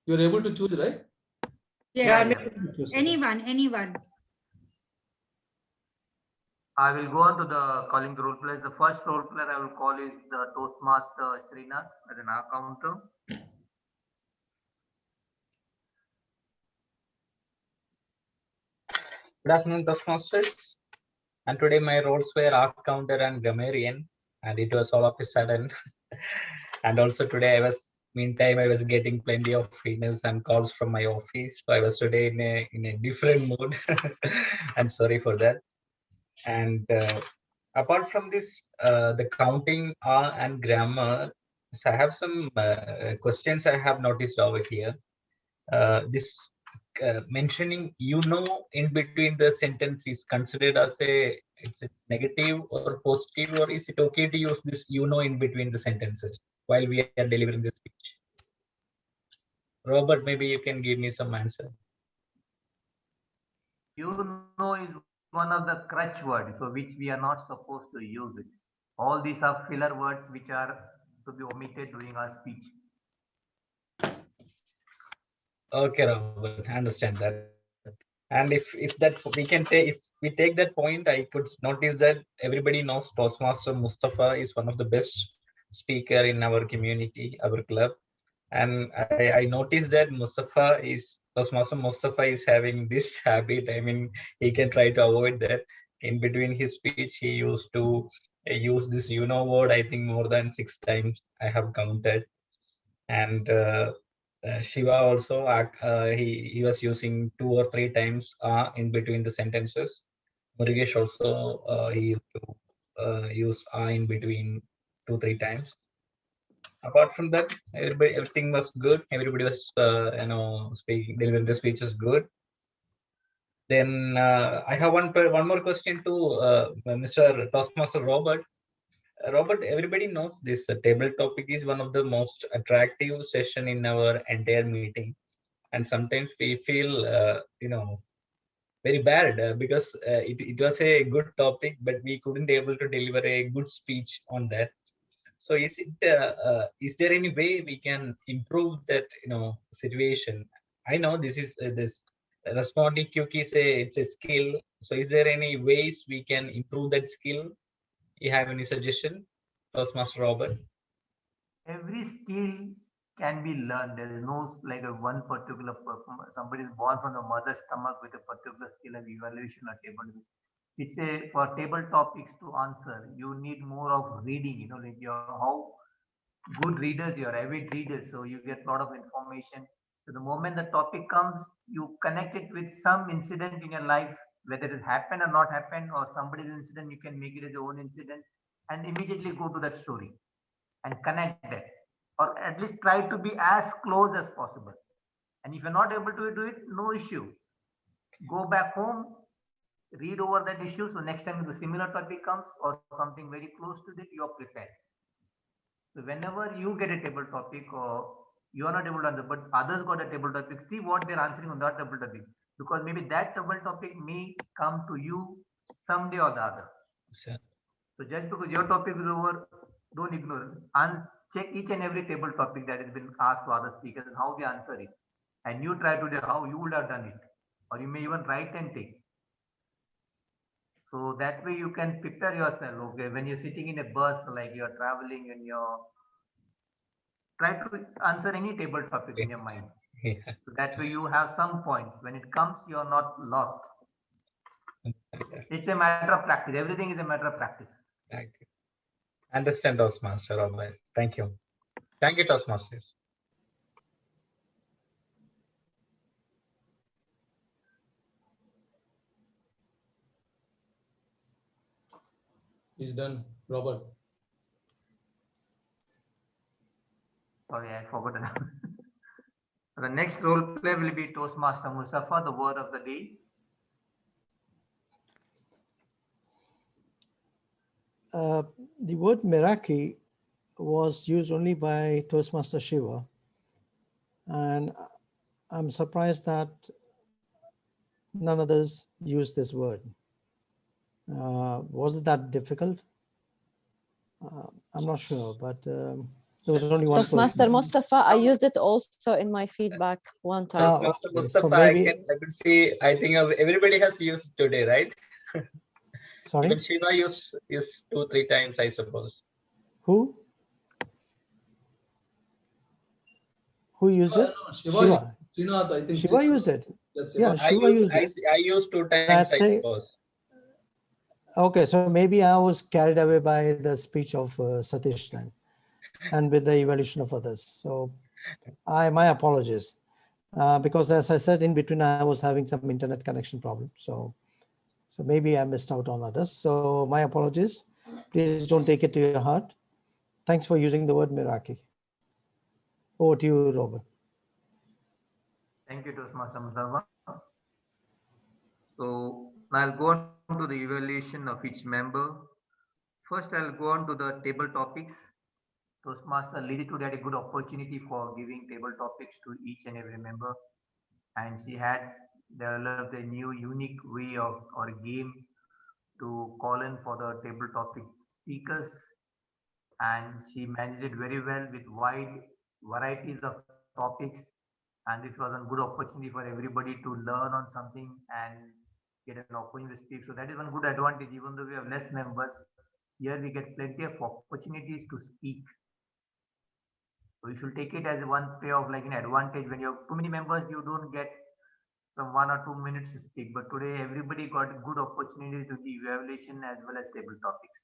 You're able to choose, right? Yeah, I'm able to choose. anyone. I will go on to the calling the role players. The first role player I will call is the Toastmaster Srinath as an counter. Good afternoon, Toastmasters. And today my roles were arc counter and grammarian, and it was all of a sudden. And also today meantime I was getting plenty of emails and calls from my office. So I was today in a different mood. I'm sorry for that. And apart from this, the counting and grammar, so I have some questions I have noticed over here. This mentioning in between the sentence is considered as it's a negative or positive, or is it okay to use this in between the sentences while we are delivering the speech? Robert, maybe you can give me some answer. Is one of the crutch words for which we are not supposed to use it. All these are filler words which are to be omitted during our speech. Okay, Robert, I understand that. And if that we can take, if we take that point, I could notice that everybody knows Toastmaster Mustafa is one of the best speaker in our community, our club. And I noticed that Toastmaster Mustafa is having this habit. I mean, he can try to avoid that. In between his speech, he used to use this word, I think more than 6 times I have counted. And Shiva also, he was using 2 or 3 times in between the sentences. Murugesh also, he used to use in between 2-3 times. Apart from that, everything was good. Everybody was, delivering the speech is good. Then I have one more question to Mr. Toastmaster Robert. Robert, everybody knows this table topic is one of the most attractive session in our entire meeting, and sometimes we feel, very bad because it was a good topic, but we couldn't able to deliver a good speech on that. So is there any way we can improve that situation? I know this is this responding quick is it's a skill. So is there any ways we can improve that skill? You have any suggestion, Toastmaster Robert? Every skill can be learned. There is no like a one particular person. Somebody is born from the mother's stomach with a particular skill of evaluation or table. It's a for table topics to answer. You need more of reading. Like how good readers you are, avid readers. So you get a lot of information. So the moment the topic comes, you connect it with some incident in your life, whether it has happened or not happened, or somebody's incident, you can make it as your own incident and immediately go to that story and connect that, or at least try to be as close as possible. And if you're not able to do it, no issue. Go back home, read over that issue. So next time if the similar topic comes or something very close to it, you're prepared. So whenever you get a table topic or you are not able to answer, but others got a table topic, see what they're answering on that table topic. Because maybe that table topic may come to you someday or the other. Sure. So just because your topic is over, don't ignore it. And check each and every table topic that has been asked to other speakers and how they answer it. And you try to do how you would have done it. Or you may even write and take. So that way you can prepare yourself. Okay, when you're sitting in a bus, like you're traveling and you're try to answer any table topic in your mind. Yeah. So that way you have some points. When it comes, you're not lost. It's a matter of practice. Everything is a matter of practice. Right. Understand, Toastmaster Robert. Thank you. Thank you, Toastmasters. He's done, Robert. Sorry, I forgot that. The next role play will be Toastmaster Mustafa, the word of the day. The word Meraki was used only by Toastmaster Shiva. And I'm surprised that none others used this word. Was it that difficult? I'm not sure, but there was only one Toastmaster person. Mustafa, I used it also in my feedback one time. Toastmaster Okay. Mustafa, So maybe, I could see, I think everybody has used today, right? sorry, Even Shiva used 2-3 times, I suppose. who used it? No, Shiva. Srinath, I think. Shiva used it. Yes, Yeah, yes. Shiva used it. I used 2 times, I I think- suppose. Okay, so maybe I was carried away by the speech of Satish then, and with the evaluation of others. So my apologies. Because as I said, in between, I was having some internet connection problem. So maybe I missed out on others. So my apologies. Please don't take it to your heart. Thanks for using the word Meraki. Over to you, Robert. Thank you, Toastmaster Mustafa. So I'll go on to the evaluation of each member. First, I'll go on to the table topics. Toastmaster Lizzie today had a good opportunity for giving table topics to each and every member, and she had developed a new unique way of or game to call in for the table topic speakers, and she managed it very well with wide varieties of topics, and it was a good opportunity for everybody to learn on something and get an opportunity to speak. So that is one good advantage. Even though we have less members, here we get plenty of opportunities to speak. So you should take it as one way of like an advantage. When you have too many members, you don't get some 1 or 2 minutes to speak. But today everybody got good opportunity to the evaluation as well as table topics.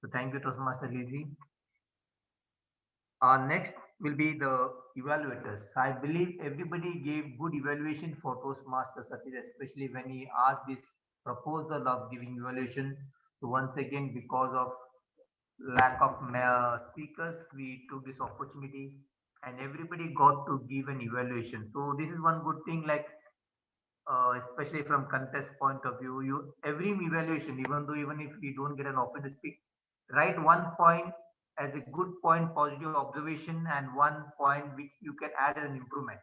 So thank you, Toastmaster Lizzie. Next will be the evaluators. I believe everybody gave good evaluation for Toastmaster Satish, especially when he asked this proposal of giving evaluation. So once again, because of lack of speakers, we took this opportunity and everybody got to give an evaluation. So this is one good thing, like especially from contest point of view, you every evaluation, even if you don't get an opportunity to speak, write one point as a good point, positive observation, and one point which you can add as an improvement.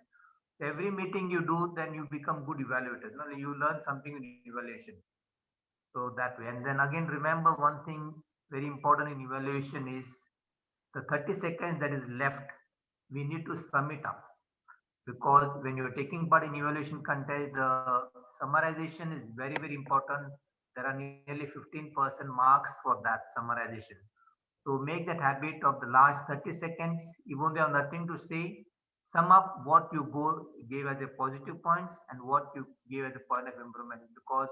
Every meeting you do, then you become good evaluator. No, you learn something in evaluation. So that way, and then again, remember one thing very important in evaluation is the 30 seconds that is left. We need to sum it up, because when you're taking part in evaluation contest, the summarization is very, very important. There are nearly 15% marks for that summarization. So make that habit of the last 30 seconds, even though you have nothing to say, sum up what you gave as a positive points and what you gave as a point of improvement, because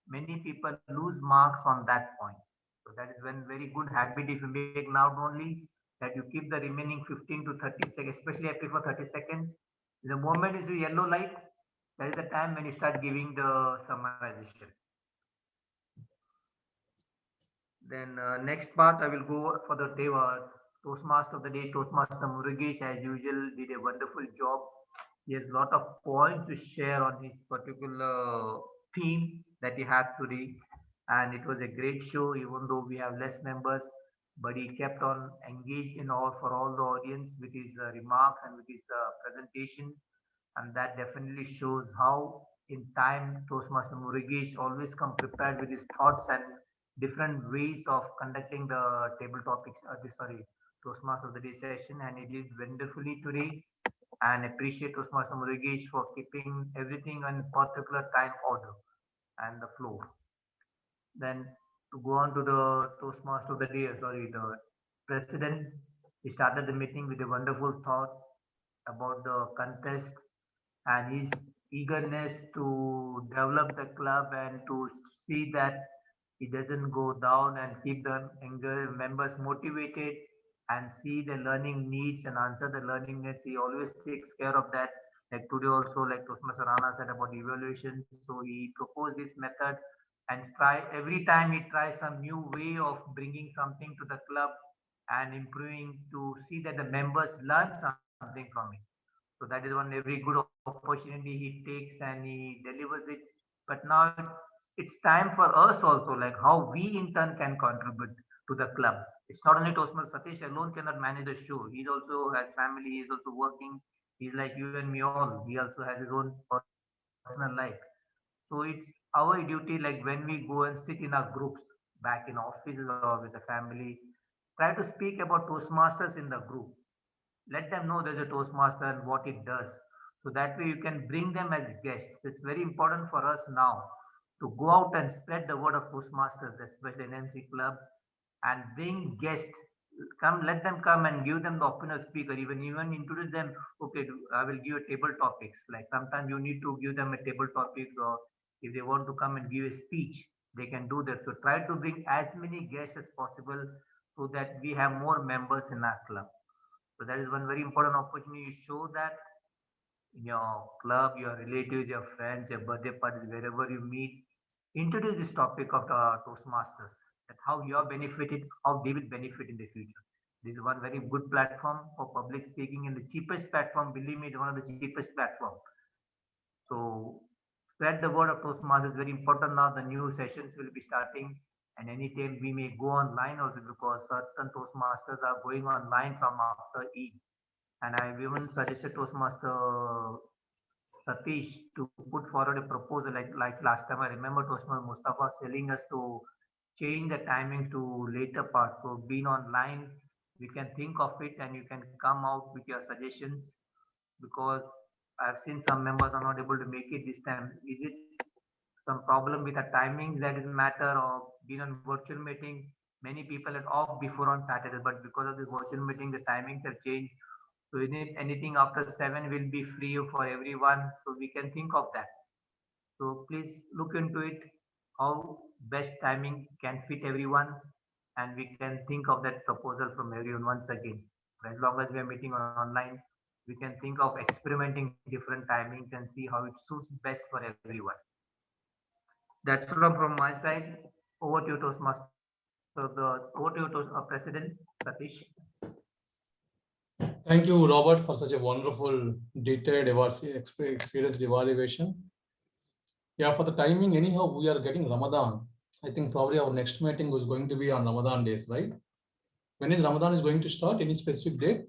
many people lose marks on that point. So that is one very good habit if you make not only that you keep the remaining 15 to 30 seconds, especially I prefer 30 seconds. The moment is the yellow light, that is the time when you start giving the summarization. Then next part, I will go for the Toastmaster of the day. Toastmaster Murugesh, as usual, did a wonderful job. He has a lot of points to share on his particular theme that he had today. And it was a great show, even though we have less members, but he kept on engaged in for all the audience with his remarks and with his presentation. And that definitely shows how in time Toastmaster Murugesh always come prepared with his thoughts and different ways of conducting the table topics, Toastmaster of the day session, and he did wonderfully today. And appreciate Toastmaster Murugesh for keeping everything on particular time order and the flow. Then to go on to the Toastmaster of the day, the president, he started the meeting with a wonderful thought about the contest and his eagerness to develop the club and to see that it doesn't go down and keep the members motivated and see the learning needs and answer the learning needs. He always takes care of that. Like today also, like Toastmaster Rana said about evaluation. So he proposed this method and every time he tries some new way of bringing something to the club and improving to see that the members learn something from it. So that is one every good opportunity he takes and he delivers it. But now it's time for us also, like how we in turn can contribute to the club. It's not only Toastmaster Satish alone cannot manage the show. He also has family, he's also working. He's like you and me all. He also has his own personal life. So it's our duty, like when we go and sit in our groups back in offices or with the family, try to speak about Toastmasters in the group. Let them know there's a Toastmaster and what it does. So that way you can bring them as guests. It's very important for us now to go out and spread the word of Toastmasters, especially in MC Club, and bring guests. Let them come and give them the opinion of speaker. Even introduce them. Okay, I will give a table topics. Like sometimes you need to give them a table topic, or if they want to come and give a speech, they can do that. So try to bring as many guests as possible so that we have more members in our club. So that is one very important opportunity to show that in your club, your relatives, your friends, your birthday parties, wherever you meet, introduce this topic of the Toastmasters, that how you are benefited, how they will benefit in the future. This is one very good platform for public speaking and the cheapest platform, believe me, it's one of the cheapest platforms. So spread the word of Toastmasters is very important now. The new sessions will be starting and anytime we may go online also because certain Toastmasters are going online from after Eid. And I've even suggested Toastmaster Satish to put forward a proposal like last time. I remember Toastmaster Mustafa was telling us to change the timing to later part. So being online, we can think of it and you can come out with your suggestions because I've seen some members are not able to make it this time. Is it some problem with the timings that doesn't matter or being on virtual meeting? Many people are off before on Saturday, but because of this virtual meeting, the timings have changed. So anything after 7 will be free for everyone. So we can think of that. So please look into it, how best timing can fit everyone. And we can think of that proposal from everyone once again. As long as we are meeting online, we can think of experimenting different timings and see how it suits best for everyone. That's from my side. Over to you, Toastmaster. Over to you, President Satish. Thank you, Robert, for such a wonderful, detailed experience evaluation. Yeah, for the timing, anyhow, we are getting Ramadan. I think probably our next meeting is going to be on Ramadan days, right? When is Ramadan is going to start? Any specific date?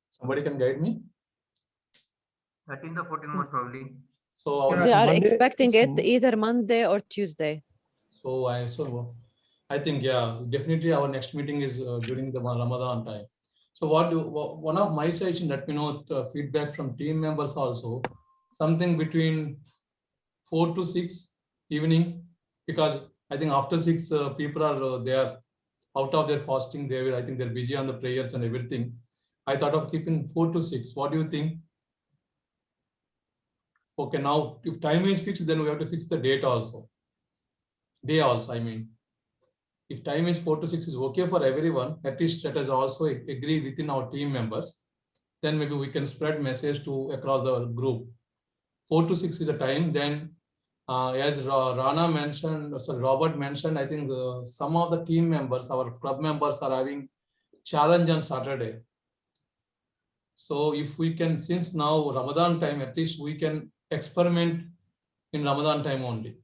Somebody can guide me. 13th or 14th most probably. So our They are Monday, expecting it's it either Monday or Tuesday. So I think, yeah, definitely our next meeting is during the Ramadan time. So one of my suggestion, let me know feedback from team members also, something between 4 to 6 evening, because I think after 6 people are they are out of their fasting. I think they're busy on the prayers and everything. I thought of keeping 4 to 6. What do you think? Okay, now if time is fixed, then we have to fix the date also. Day also, I mean. If time is 4 to 6 is okay for everyone, at least let us also agree within our team members. Then maybe we can spread message to across the group. 4 to 6 is a time. Then as Rana mentioned, so Robert mentioned, I think some of the team members, our club members are having challenge on Saturday. So if we can, since now Ramadan time, at least we can experiment in Ramadan time only.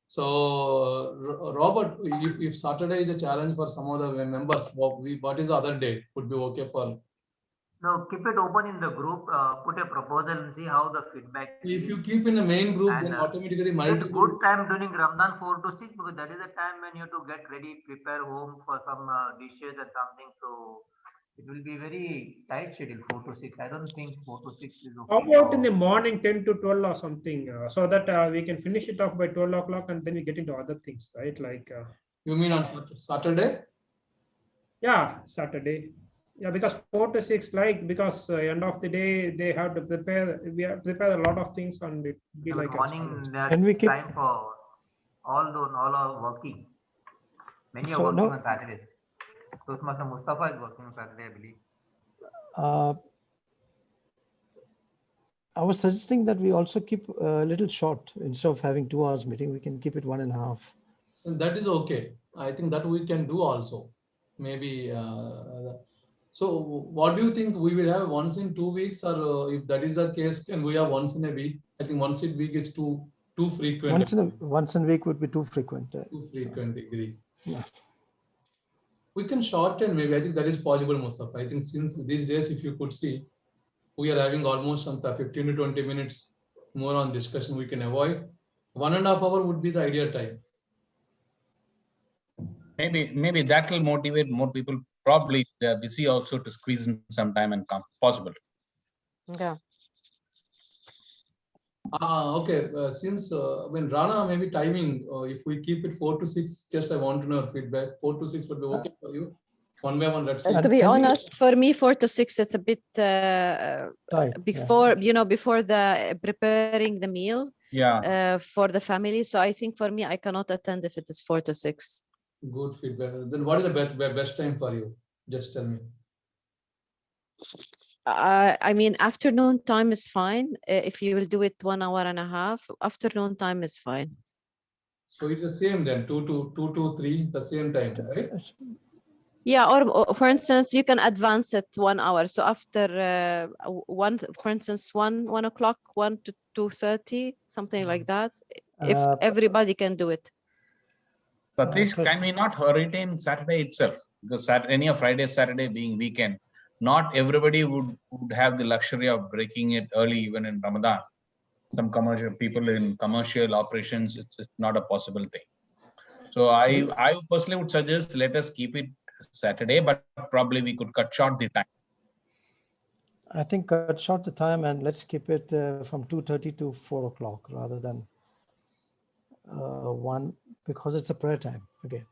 So Robert, if Saturday is a challenge for some of the members, what is the other day would be okay for? No, keep it open in the group, put a proposal and see how the feedback If is. you keep in the main group, And, then automatically It's a multiple. good time during Ramadan 4 to 6 because that is the time when you have to get ready, prepare home for some dishes and something. So it will be very tight schedule 4 to 6. I don't think 4 to 6 is How okay. about in the morning 10 to 12 or something, so that we can finish it off by 12 o'clock and then we get into other things, right? Like, You mean on Saturday? yeah, Saturday. Yeah, because 4 to 6, like, because end of the day, they have to prepare, we have to prepare a lot of things and it will be Yeah, like a challenge. morning And we keep- time for all are working. Many are So, working no- on Saturdays. Toastmaster Mustafa is working on Saturday, I believe. I was suggesting that we also keep a little short. Instead of having 2 hours meeting, we can keep it 1.5. And that is okay. I think that we can do also. Maybe. So what do you think we will have once in 2 weeks, or if that is the case, can we have once in a week? I think once in a week is too frequent. Once in a week would be too frequent. Too frequent, agree. Yeah. We can shorten, maybe. I think that is possible, Mustafa. I think since these days, if you could see, we are having almost some 15 to 20 minutes more on discussion we can avoid. 1.5 hours would be the ideal time. Maybe that will motivate more people. Probably they're busy also to squeeze in some time and come. Possible. Yeah. Okay. Since when Rana, maybe timing, if we keep it 4 to 6, just I want to know feedback. 4 to 6 would be okay for you. One by one, let's see. And To be can we- honest, for me, 4 to 6, it's a bit Tight, yeah. before, before the preparing the meal Yeah. for the family. So I think for me, I cannot attend if it is 4 to 6. Good feedback. Then what is the best time for you? Just tell me. I mean, afternoon time is fine. If you will do it 1 hour and a half, afternoon time is fine. So it's the same then, 2 to 3, the same time, right? Yeah, or for instance, you can advance it 1 hour. So after one, for instance, 1 o'clock, 1 to 2:30, something like that. If Uh, everybody can do it. Satish, Chris- can we not retain Saturday itself? Because any of Friday, Saturday being weekend, not everybody would have the luxury of breaking it early, even in Ramadan. Some commercial people in commercial operations, it's not a possible thing. So I personally would suggest let us keep it Saturday, but probably we could cut short the time. I think cut short the time and let's keep it from 2:30 to 4 o'clock rather than 1, because it's a prayer time again.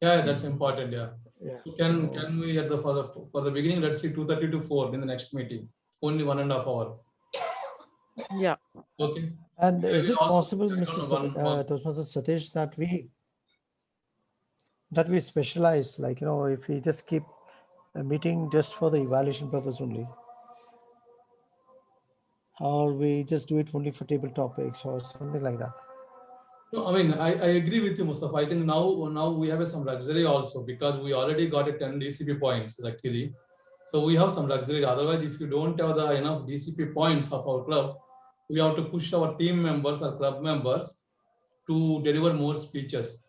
Yeah, that's important. Yeah. Yeah. So can we at the for the beginning, let's see 2:30 to 4 in the next meeting, only 1.5 hour. Yeah. Okay. And Yeah, is we it also- possible, I don't Mr. know, one- Toastmaster Satish, that we specialize, like, if we just keep a meeting just for the evaluation purpose only, or we just do it only for table topics or something like that? No, I mean, I agree with you, Mustafa. I think now we have some luxury also because we already got a 10 DCP points, luckily. So we have some luxury. Otherwise, if you don't have the enough DCP points of our club, we have to push our team members or club members to deliver more speeches.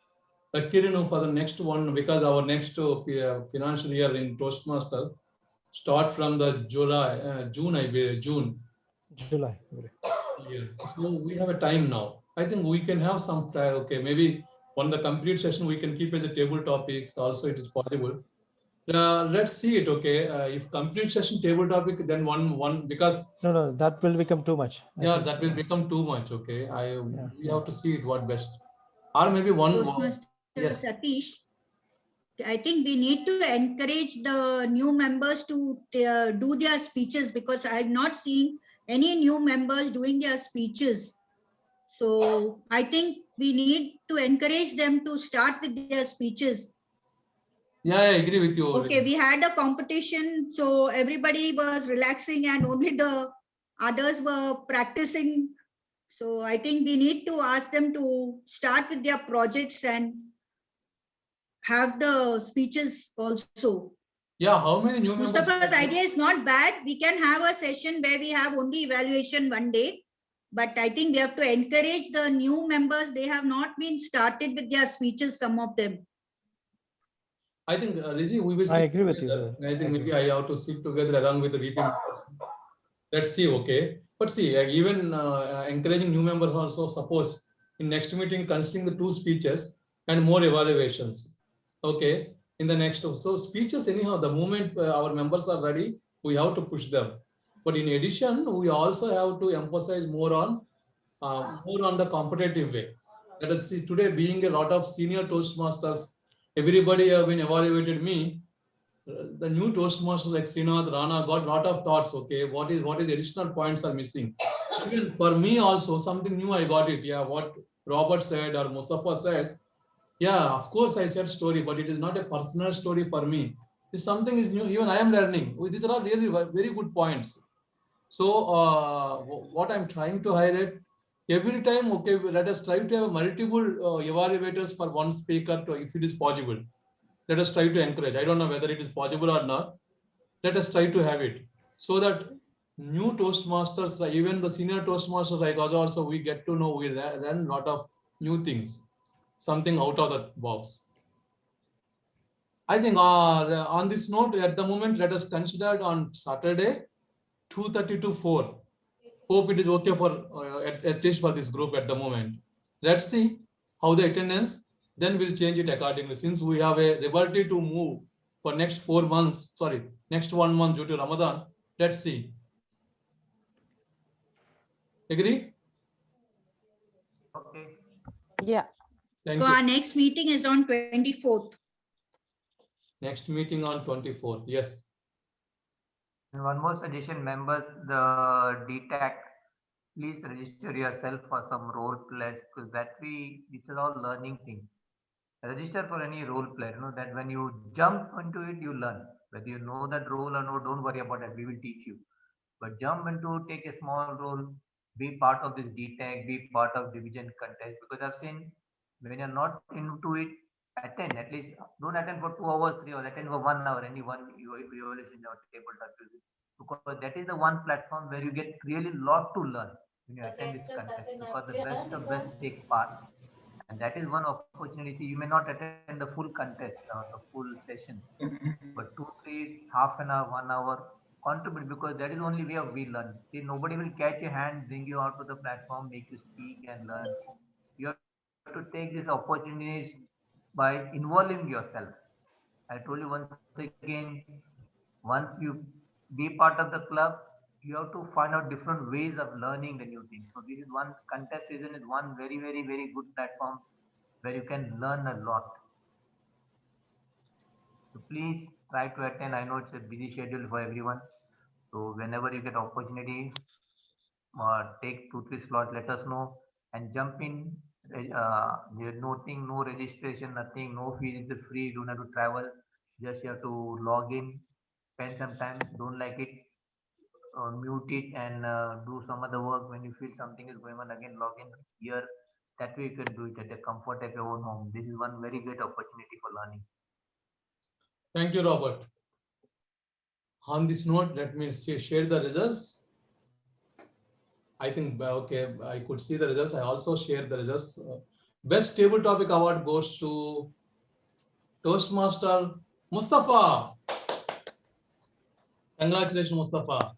Luckily, for the next one, because our next financial year in Toastmaster start from the June, I believe, June. July. Yeah. So we have a time now. I think we can have some try. Okay, maybe on the complete session we can keep it the table topics. Also, it is possible. Let's see it. Okay, if complete session table topic, then one because No, that will become too much. I yeah, think that so. will become too much. Okay, Yeah. we have to see it what best, or maybe one. Toastmaster Yes. Satish, I think we need to encourage the new members to do their speeches because I'm not seeing any new members doing their speeches. So I think we need to encourage them to start with their speeches. Yeah, I agree with you. Okay, we had a competition, so everybody was relaxing and only the others were practicing. So I think we need to ask them to start with their projects and have the speeches also. Yeah, how many new members? Mustafa's idea is not bad. We can have a session where we have only evaluation one day. But I think we have to encourage the new members. They have not been started with their speeches, some of them. I think, Rishi, we will. I sit agree with you. together. I think maybe I have to sit together along with the VP. Let's see, okay. But see, even encouraging new members also, suppose in next meeting, considering the 2 speeches and more evaluations. Okay, in the next, so speeches anyhow, the moment our members are ready, we have to push them. But in addition, we also have to emphasize more on the competitive way. Let us see, today being a lot of senior Toastmasters, everybody have been evaluated me. The new Toastmasters like Srinath, Rana got lot of thoughts. Okay, what is additional points are missing? Even for me also something new I got it. Yeah, what Robert said or Mustafa said. Yeah, of course I said story, but it is not a personal story for me. This something is new. Even I am learning. These are all really very good points. So what I'm trying to highlight every time. Okay, let us try to have multiple evaluators for one speaker, if it is possible. Let us try to encourage. I don't know whether it is possible or not. Let us try to have it so that new Toastmasters, even the senior Toastmasters like us also, we get to know, we learn a lot of new things, something out of the box. I think on this note, at the moment, let us consider it on Saturday, 2:30 to 4. Hope it is okay for at least for this group at the moment. Let's see how the attendance, then we'll change it accordingly. Since we have a liberty to move for next 4 months, next 1 month due to Ramadan, let's see. Agree? Okay. Yeah. Thank So you. our next meeting is on 24th. Next meeting on 24th. Yes. And one more suggestion, members, the DTAC, please register yourself for some role plays, because this is all learning thing. Register for any role play, that when you jump into it, you learn. Whether you know that role or no, don't worry about it. We will teach you. But jump into, take a small role, be part of this DTAC, be part of division contest. Because I've seen when you're not into it, attend at least. Don't attend for 2 hours, 3 hours. Attend for 1 hour. Any one evaluation or tabletop music, because that is the one platform where you get really lot to learn when you attend this contest. Because the best of best take part, and that is one opportunity. You may not attend the full contest or the full sessions, but 2, 3, half an hour, 1 hour, contribute, because that is the only way of we learn. See, nobody will catch your hand, bring you out to the platform, make you speak and learn. You have to take these opportunities by involving yourself. I told you once again, once you be part of the club, you have to find out different ways of learning the new things. So this is one contest season is one very, very, very good platform where you can learn a lot. So please try to attend. I know it's a busy schedule for everyone. So whenever you get opportunity, take 2, 3 slots, let us know and jump in. There's nothing, no registration, nothing, no fees. It's free. You don't have to travel. Just you have to log in, spend some time. Don't like it, mute it, and do some other work. When you feel something is going on, again log in here. That way you can do it at the comfort of your own home. This is one very great opportunity for learning. Thank you, Robert. On this note, let me share the results. I think, okay, I could see the results. I also shared the results. Best table topic award goes to Toastmaster Mustafa. Congratulations, Mustafa.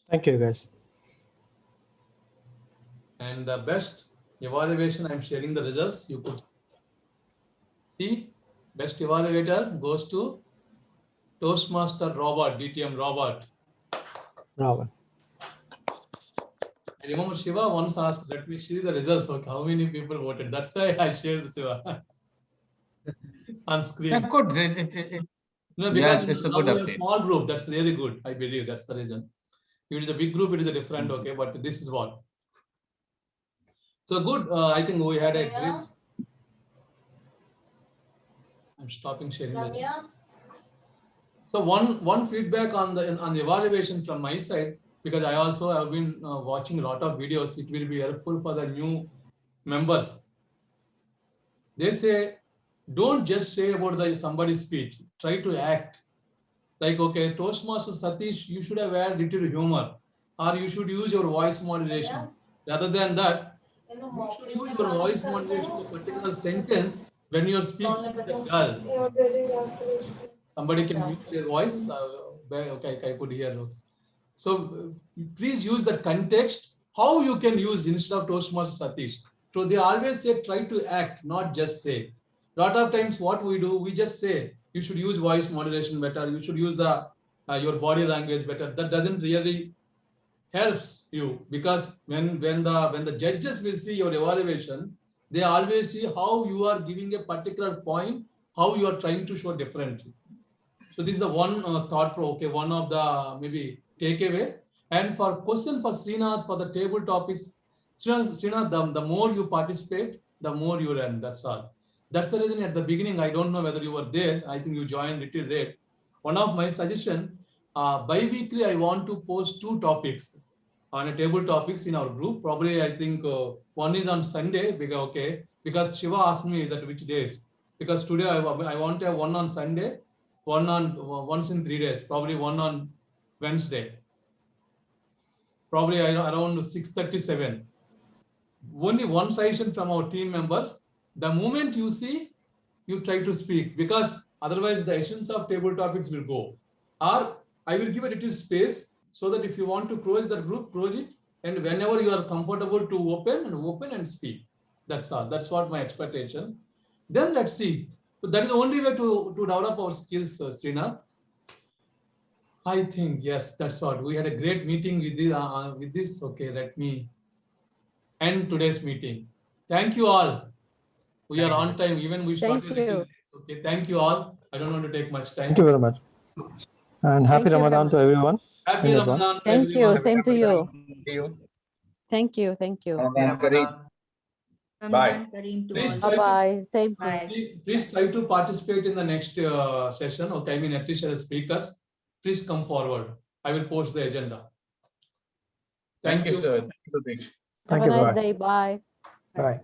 Thank you, guys. And the best evaluation, I'm sharing the results. You could see, best evaluator goes to Toastmaster Robert, DTM Robert. Robert. I remember Shiva once asked, let me see the results. Okay, how many people voted? That's why I shared Shiva on screen. Yeah, good. No, because it's a now good we have a update. small group. That's really good. I believe that's the reason. If it is a big group, it is a different, okay, but this is what. So good. I think we had a great. I'm stopping sharing. So one feedback on the evaluation from my side, because I also have been watching a lot of videos. It will be helpful for the new members. They say, don't just say about somebody's speech. Try to act. Like, okay, Toastmaster Satish, you should have had little humor, or you should use your voice modulation. Rather than that, you should use your voice modulation in a particular sentence when you're speaking to the girl. Somebody can mute their voice. Okay, I could hear. So please use that context, how you can use instead of Toastmaster Satish. So they always say, try to act, not just say. A lot of times what we do, we just say, you should use voice modulation better. You should use your body language better. That doesn't really helps you, because when the judges will see your evaluation, they always see how you are giving a particular point, how you are trying to show differently. So this is the one thought pro, okay, one of the maybe takeaway. And for question for Srinath for the table topics, Srinath, the more you participate, the more you learn. That's all. That's the reason at the beginning, I don't know whether you were there. I think you joined little late. One of my suggestion, bi-weekly, I want to post 2 topics on a table topics in our group. Probably I think one is on Sunday, because Shiva asked me that which days. Because today I want to have one on Sunday, once in 3 days, probably one on Wednesday. Probably around 6:37. Only one suggestion from our team members. The moment you see, you try to speak, because otherwise the essence of table topics will go. Or I will give a little space so that if you want to close the group, close it. And whenever you are comfortable to open and speak. That's all. That's what my expectation. Then let's see. So that is the only way to develop our skills, Srinath. I think, yes, that's what. We had a great meeting with this. Okay, let me end today's meeting. Thank you all. We are on time. Even we started. Thank you. Okay, thank you all. I don't want to take much time. Thank you very much. And happy Thank you very Ramadan to much. everyone. Happy in advance. Ramadan. to Thank you. everyone. Same to you. See you. Thank you. Thank you. Ramadan Kareem. Ramadan Kareem to Please all. try to- Bye-bye. Same to Bye. Please try to participate in the next session. Okay, I mean, at least as speakers, please come forward. I will post the agenda. Thank you, sir. Thank you, Satish. Have Thank a you. nice Bye. day. Bye. Bye.